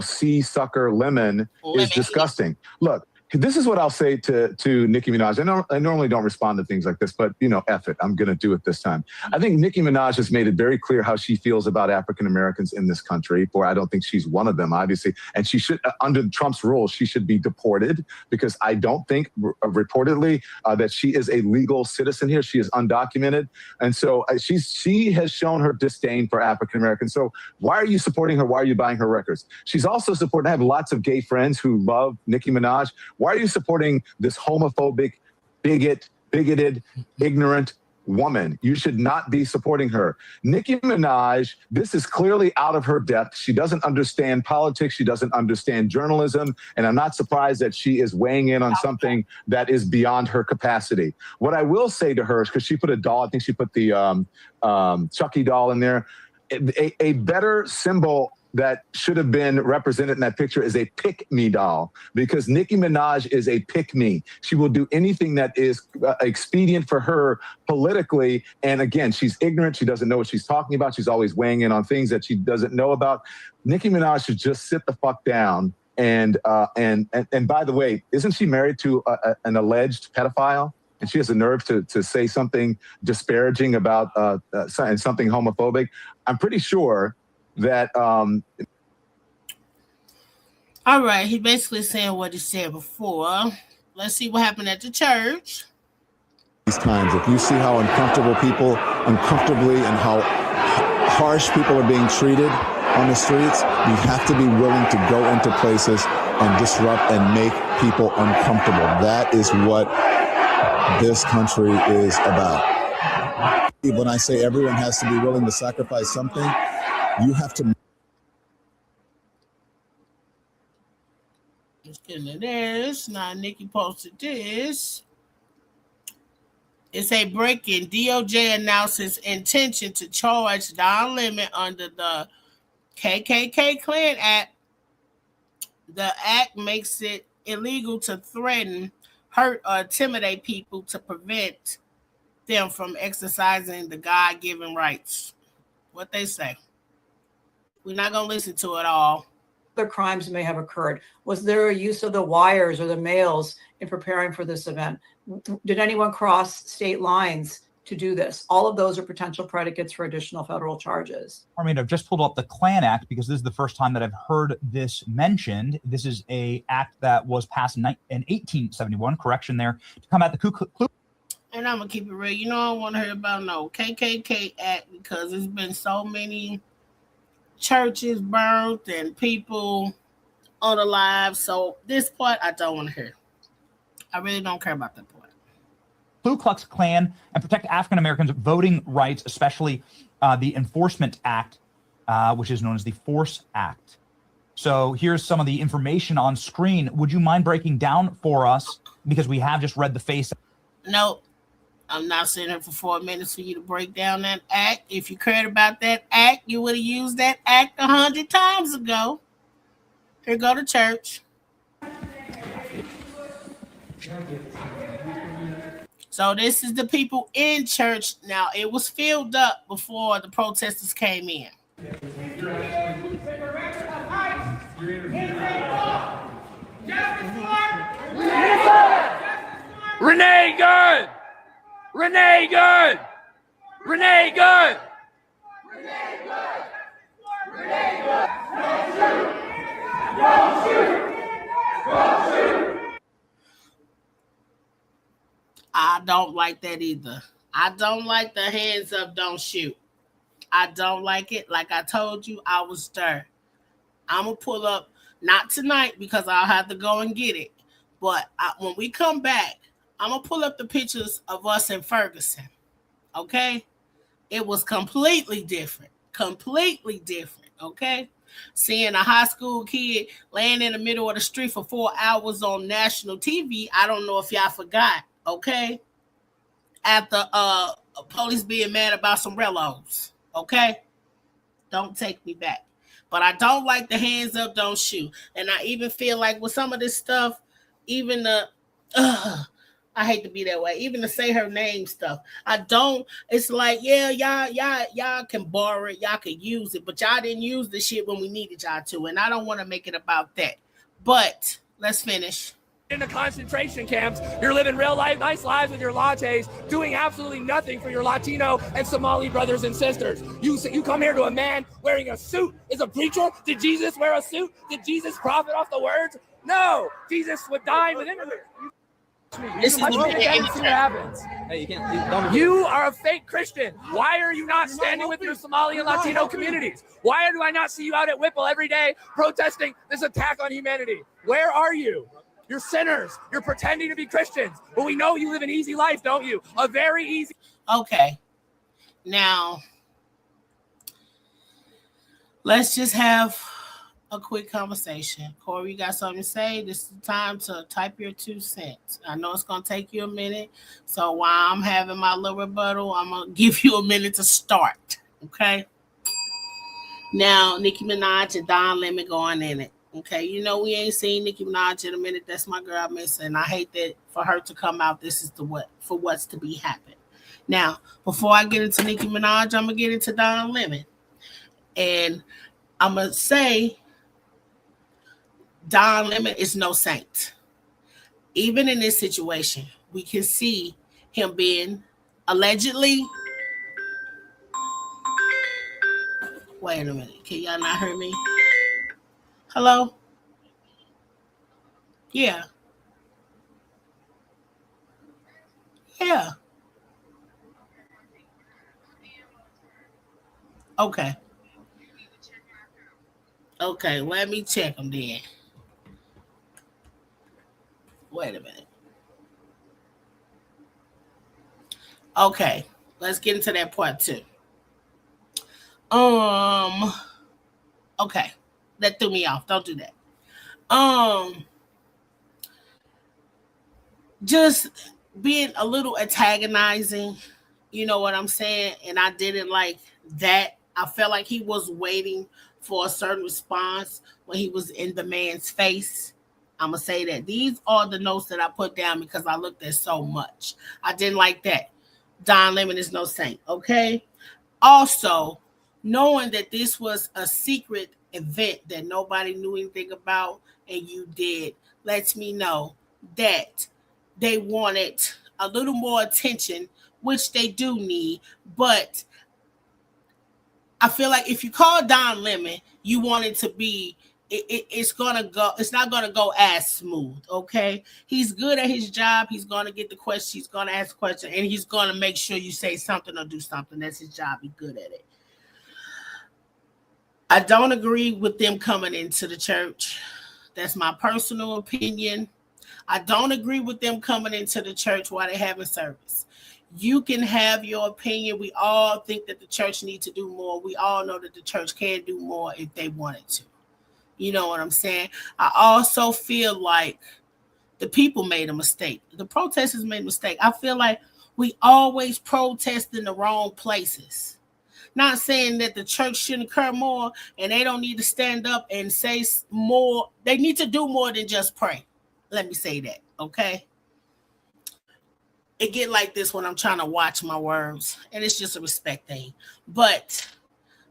sea sucker lemon is disgusting. Look, this is what I'll say to Nicki Minaj. I normally don't respond to things like this, but, F it. I'm going to do it this time. I think Nicki Minaj has made it very clear how she feels about African Americans in this country. I don't think she's one of them, obviously. And she should, under Trump's rules, she should be deported, because I don't think, reportedly, that she is a legal citizen here. She is undocumented. And so she has shown her disdain for African Americans. So why are you supporting her? Why are you buying her records? She's also supporting, I have lots of gay friends who love Nicki Minaj. Why are you supporting this homophobic, bigoted, ignorant woman? You should not be supporting her. Nicki Minaj, this is clearly out of her depth. She doesn't understand politics. She doesn't understand journalism. And I'm not surprised that she is weighing in on something that is beyond her capacity. What I will say to her is, because she put a doll, I think she put the Chucky doll in there, a better symbol that should have been represented in that picture is a pick-me doll, because Nicki Minaj is a pick-me. She will do anything that is expedient for her politically. And again, she's ignorant. She doesn't know what she's talking about. She's always weighing in on things that she doesn't know about. Nicki Minaj should just sit the fuck down. And by the way, isn't she married to an alleged pedophile? and she has the nerve to say something disparaging about and something homophobic, I'm pretty sure that. All right, he basically saying what he said before. Let's see what happened at the church. These times, if you see how uncomfortably and how harsh people are being treated on the streets, you have to be willing to go into places and disrupt and make people uncomfortable. That is what this country is about. When I say everyone has to be willing to sacrifice something, you have to. Let's get into this. Now, Nicki posted this. It's a break-in. DOJ announces intention to charge Don Lemon under the KKK Klan Act. The act makes it illegal to threaten, hurt, or intimidate people to prevent them from exercising the God-given rights. What they say. We're not going to listen to it all. Other crimes may have occurred. Was there a use of the wires or the mails in preparing for this event? Did anyone cross state lines to do this? All of those are potential predicates for additional federal charges. I mean, I've just pulled up the Klan Act because this is the first time that I've heard this mentioned. This is a act that was passed in 1871, correction there, to combat the Ku Klux. And I'm going to keep it real. You know, I don't want to hear about no KKK Act because there's been so many churches burnt and people unalive. So this part, I don't want to hear. I really don't care about that part. Ku Klux Klan and protect African Americans' voting rights, especially the Enforcement Act, which is known as the Force Act. So here's some of the information on screen. Would you mind breaking down for us? Because we have just read the face. No, I'm not sitting here for 4 minutes for you to break down that act. If you cared about that act, you would have used that act 100 times ago. Here go to church. So this is the people in church. Now, it was filled up before the protesters came in. Renee Good! Renee Good! Renee Good! Renee Good! Renee Good! Don't shoot! Don't shoot! I don't like that either. I don't like the hands up, don't shoot. I don't like it. Like I told you, I was there. I'm going to pull up, not tonight because I'll have to go and get it. But when we come back, I'm going to pull up the pictures of us in Ferguson. Okay? It was completely different. Completely different. Okay? Seeing a high school kid laying in the middle of the street for 4 hours on national TV, I don't know if y'all forgot. Okay, after police being mad about some relos. Okay, don't take me back. But I don't like the hands up, don't shoot. And I even feel like with some of this stuff, even the I hate to be that way. Even to say her name stuff, I don't. It's like, yeah, y'all can borrow it, y'all can use it, but y'all didn't use the shit when we needed y'all to. And I don't want to make it about that. But let's finish. In the concentration camps, you're living real life, nice lives with your lattes, doing absolutely nothing for your Latino and Somali brothers and sisters. You come here to a man wearing a suit. Is a preacher? Did Jesus wear a suit? Did Jesus profit off the words? No, Jesus would dine with immigrants. This is what happens. Hey, you are a fake Christian. Why are you not standing with your Somali and Latino communities? Why do I not see you out at Whipple every day protesting this attack on humanity? Where are you? You're sinners. You're pretending to be Christians. But we know you live an easy life, don't you? A very easy. Okay. Now, let's just have a quick conversation. Corey, you got something to say? This is the time to type your 2 cents. I know it's going to take you a minute. So while I'm having my little rebuttal, I'm going to give you a minute to start. Okay? Now, Nicki Minaj and Don Lemon going in it. Okay, you know we ain't seen Nicki Minaj in a minute. That's my girl, Miss, and I hate that for her to come out. This is what's to be happened. Now, before I get into Nicki Minaj, I'm gonna get into Don Lemon, and I'm gonna say Don Lemon is no saint. Even in this situation, we can see him being allegedly. Wait a minute. Can y'all not hear me? Hello? Yeah. Yeah. Okay. Okay, let me check them then. Wait a minute. Okay, let's get into that part too. Okay, that threw me off. Don't do that. Just being a little antagonizing, you know what I'm saying? And I didn't like that. I felt like he was waiting for a certain response when he was in the man's face. I'm going to say that. These are the notes that I put down because I looked at so much. I didn't like that. Don Lemon is no saint, okay? Also, knowing that this was a secret event that nobody knew anything about and you did, lets me know that they wanted a little more attention, which they do need. But I feel like if you call Don Lemon, you want it to be, it's not gonna go as smooth. Okay, he's good at his job. He's gonna get the question. He's gonna ask the question, and he's gonna make sure you say something or do something. That's his job. He's good at it. I don't agree with them coming into the church. That's my personal opinion. I don't agree with them coming into the church while they're having service. You can have your opinion. We all think that the church needs to do more. We all know that the church can do more if they wanted to. You know what I'm saying? I also feel like the people made a mistake. The protesters made a mistake. I feel like we always protest in the wrong places. Not saying that the church shouldn't occur more and they don't need to stand up and say more. They need to do more than just pray. Let me say that, okay? It get like this when I'm trying to watch my words, and it's just a respect thing. But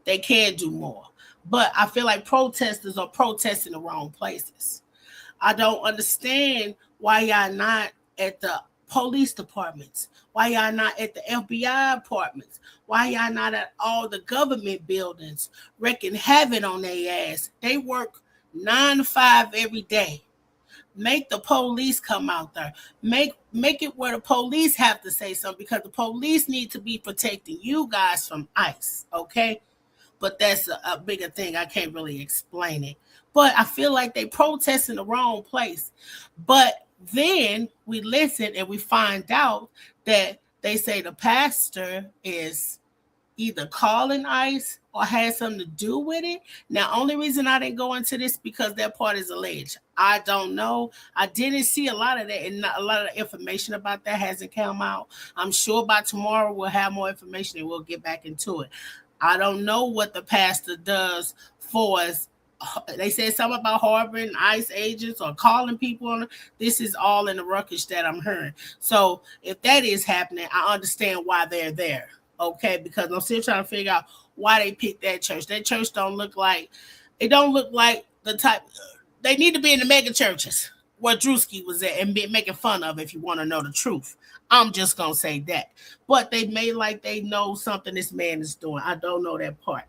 they can do more. But I feel like protesters are protesting the wrong places. I don't understand why y'all not at the police departments, why y'all not at the FBI departments, why y'all not at all the government buildings wreaking havoc on their ass. They work 9 to 5 every day. Make the police come out there. Make it where the police have to say something, because the police need to be protecting you guys from ICE, okay? But that's a bigger thing. I can't really explain it. But I feel like they protest in the wrong place. But then we listen and we find out that they say the pastor is either calling ICE or has something to do with it. Now, only reason I didn't go into this because that part is alleged. I don't know. I didn't see a lot of that, and a lot of information about that hasn't come out. I'm sure by tomorrow we'll have more information and we'll get back into it. I don't know what the pastor does for us. They said something about harboring ICE agents or calling people. This is all in the ruckus that I'm hearing. So if that is happening, I understand why they're there. Okay, because I'm still trying to figure out why they picked that church. That church don't look like the type. They need to be in the mega churches where Drewski was at and be making fun of, if you want to know the truth. I'm just gonna say that. But they made like they know something this man is doing. I don't know that part.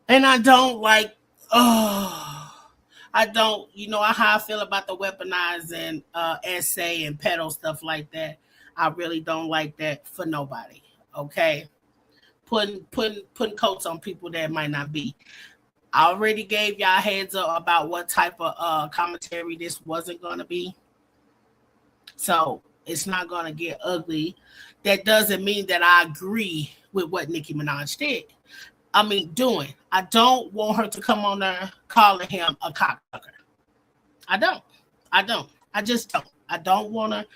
And I don't like, I don't, you know how I feel about the weaponizing essay and pedo stuff like that. I really don't like that for nobody. Okay, putting coats on people that might not be. I already gave y'all heads up about what type of commentary this wasn't gonna be. So it's not gonna get ugly. That doesn't mean that I agree with what Nicki Minaj did. Doing. I don't want her to come on there calling him a cocksucker. I don't. I just don't. I don't want to.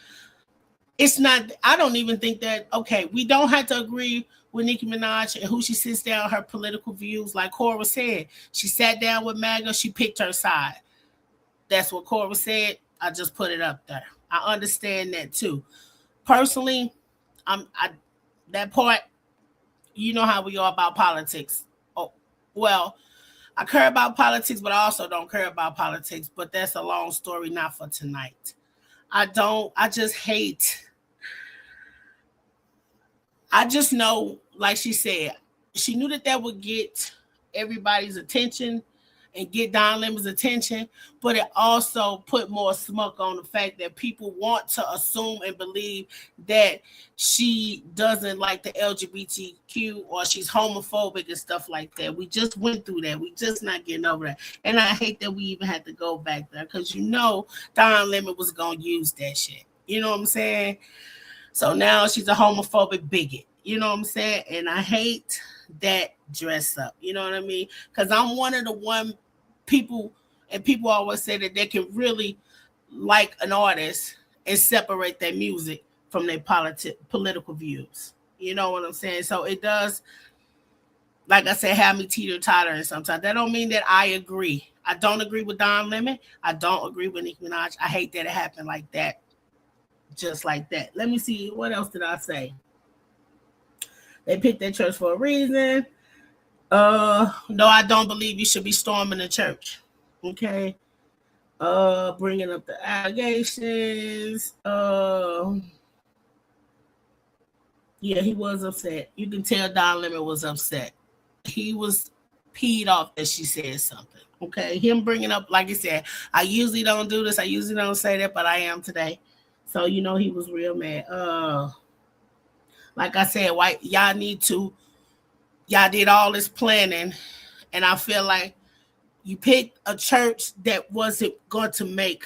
It's not, I don't even think that, okay, we don't have to agree with Nicki Minaj and who she sits down, her political views. Like Cora said, she sat down with MAGA, she picked her side. That's what Cora said. I just put it up there. I understand that too. Personally, that part, you know how we are about politics. Oh, well, I care about politics, but I also don't care about politics. But that's a long story, not for tonight. I just hate. I just know, like she said, she knew that would get everybody's attention and get Don Lemon's attention, but it also put more smoke on the fact that people want to assume and believe that she doesn't like the LGBTQ or she's homophobic and stuff like that. We just went through that. We just not getting over that. And I hate that we even had to go back there because Don Lemon was going to use that shit. You know what I'm saying? So now she's a homophobic bigot. You know what I'm saying? And I hate that dress up. You know what I mean? Because I'm one of the people, and people always say that they can really like an artist and separate their music from their political views. You know what I'm saying? So it does, like I said, have me teeter-tottering sometimes. That don't mean that I agree. I don't agree with Don Lemon. I don't agree with Nicki Minaj. I hate that it happened like that. Just like that. Let me see. What else did I say? They picked that church for a reason. No, I don't believe you should be storming the church. Okay. Bringing up the allegations. Yeah, he was upset. You can tell Don Lemon was upset. He was peed off that she said something. Okay. Him bringing up, like I said, I usually don't do this. I usually don't say that, but I am today. So, he was real mad. Like I said, y'all did all this planning, and I feel like you picked a church that wasn't going to make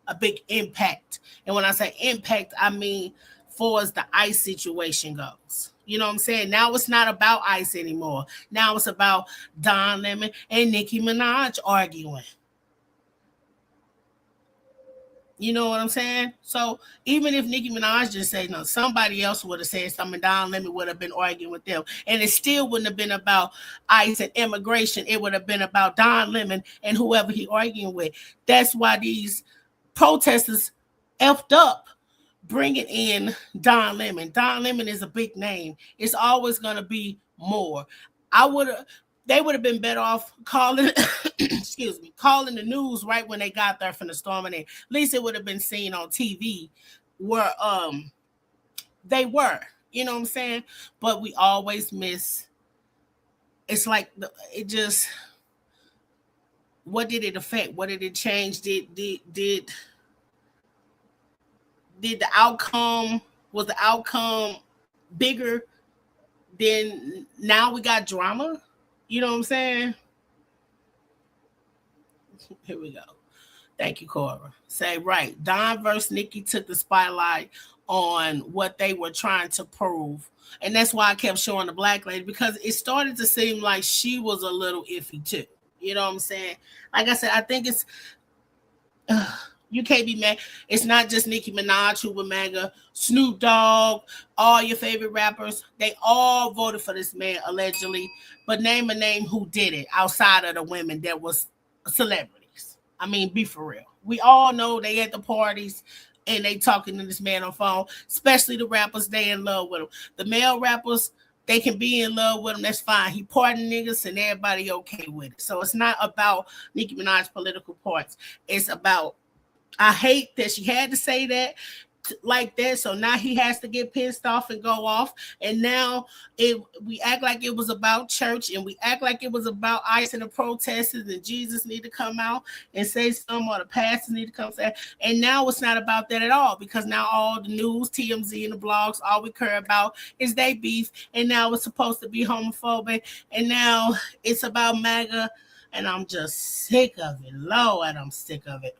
a big impact. And when I say impact, I mean far as the ICE situation goes. You know what I'm saying? Now it's not about ICE anymore. Now it's about Don Lemon and Nicki Minaj arguing. You know what I'm saying? So even if Nicki Minaj just said no, somebody else would have said something. Don Lemon would have been arguing with them. And it still wouldn't have been about ICE and immigration. It would have been about Don Lemon and whoever he arguing with. That's why these protesters effed up bringing in Don Lemon. Don Lemon is a big name. It's always going to be more. They would have been better off calling the news right when they got there from the storming in. At least it would have been seen on TV where they were. You know what I'm saying? But we always miss. It's like what did it affect? What did it change? Did the outcome, was the outcome bigger than now we got drama? You know what I'm saying? Here we go. Thank you, Cora. Say right. Don versus Nicki took the spotlight on what they were trying to prove. And that's why I kept showing the black lady, because it started to seem like she was a little iffy too. You know what I'm saying? Like I said, I think it's... you can't be mad. It's not just Nicki Minaj who was MAGA. Snoop Dogg, all your favorite rappers, they all voted for this man, allegedly. But name a name who did it outside of the women that was celebrities. I mean, be for real. We all know they at the parties and they talking to this man on phone, especially the rappers, they in love with him. The male rappers, they can be in love with him. That's fine. He pardon niggas and everybody okay with it. So it's not about Nicki Minaj's political parts. It's about... I hate that she had to say that like that. So now he has to get pissed off and go off. And now we act like it was about church, and we act like it was about ICE and the protesters, and Jesus need to come out and say something, or the pastors need to come say. And now it's not about that at all, because now all the news, TMZ and the blogs, all we care about is they beef. And now it's supposed to be homophobic. And now it's about MAGA. And I'm just sick of it. Lord, I'm sick of it.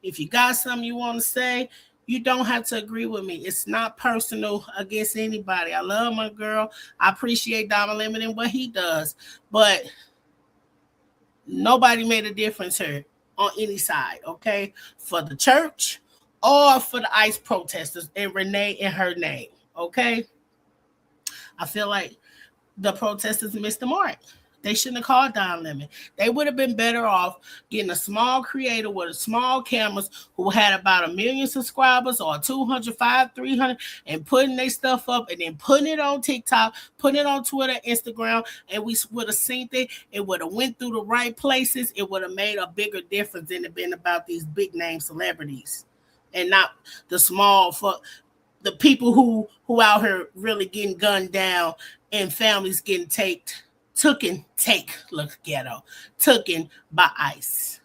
If you got something you want to say, you don't have to agree with me. It's not personal against anybody. I love my girl. I appreciate Don Lemon and what he does. But nobody made a difference here on any side, okay? For the church or for the ICE protesters and Renee in her name, okay? I feel like the protesters missed the mark. They shouldn't have called Don Lemon. They would have been better off getting a small creator with a small cameras who had about 1 million subscribers, or 200, 500, 300, and putting their stuff up and then putting it on TikTok, putting it on Twitter, Instagram, and we would have seen it. It would have went through the right places. It would have made a bigger difference than it been about these big name celebrities. and not the small for the people who out here really getting gunned down and families getting taken by ICE.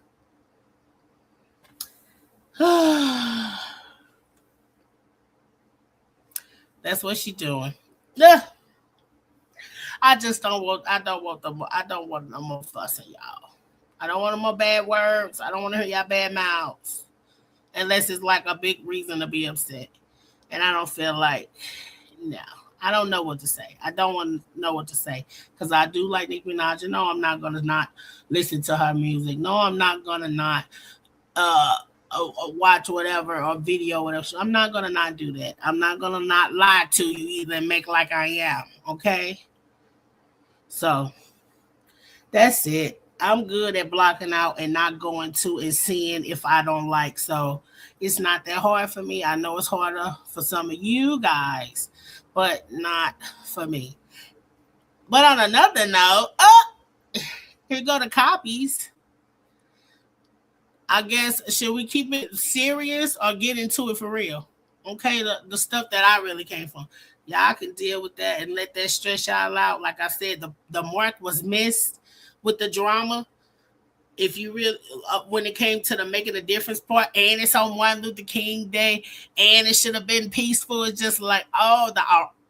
That's what she doing. Yeah. I don't want no more fussing, y'all. I don't want no more bad words. I don't want to hear y'all bad mouths. Unless it's like a big reason to be upset. And I don't feel like, no. I don't know what to say. I don't want to know what to say. Because I do like Nicki Minaj. No, I'm not going to not listen to her music. No, I'm not going to not watch whatever or video whatever. I'm not going to not do that. I'm not going to not lie to you either and make like I am. Okay? So, that's it. I'm good at blocking out and not going to and seeing if I don't like. So, it's not that hard for me. I know it's harder for some of you guys, but not for me. But on another note, here go the copies. I guess, should we keep it serious or get into it for real? Okay, the stuff that I really came from. Y'all can deal with that and let that stress y'all out. Like I said, the mark was missed with the drama. If you really, when it came to the making a difference part, and it's on Martin Luther King Day, and it should have been peaceful, it's just like, oh, the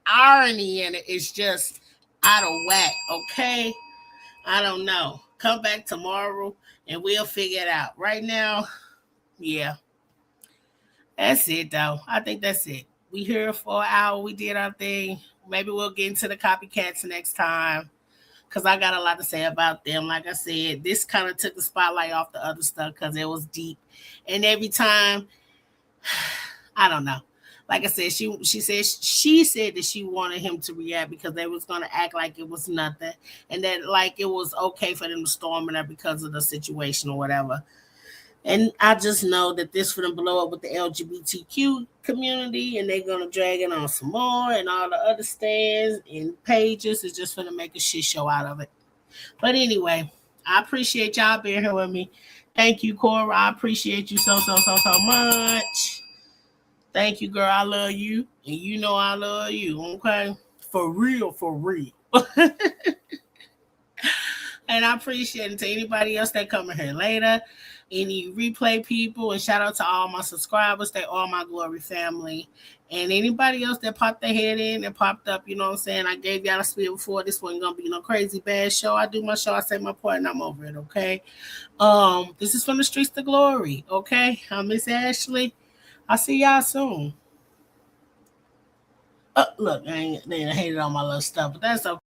irony in it is just out of whack, okay? I don't know. Come back tomorrow, and we'll figure it out. Right now, yeah. That's it, though. I think that's it. We here for an hour. We did our thing. Maybe we'll get into the copycats next time. Because I got a lot to say about them. Like I said, this kind of took the spotlight off the other stuff because it was deep. And every time, I don't know. Like I said, she said that she wanted him to react because they was going to act like it was nothing. And that like it was okay for them to storm in there because of the situation or whatever. And I just know that this for them blow up with the LGBTQ community, and they're gonna drag it on some more, and all the other stands and pages is just gonna make a shit show out of it. But anyway, I appreciate y'all being here with me. Thank you, Cora. I appreciate you so much. Thank you, girl. I love you, and you know I love you. Okay, for real. And I appreciate it to anybody else that come in here later. Any replay people, and shout out to all my subscribers. They all my glory family. And anybody else that popped their head in and popped up, you know what I'm saying? I gave y'all a spiel before. This wasn't gonna be no crazy bad show. I do my show, I say my part, and I'm over it, okay? This is from the streets to glory, okay? I'm Miss Ashley. I'll see y'all soon. Look, they hated on my little stuff, but that's okay.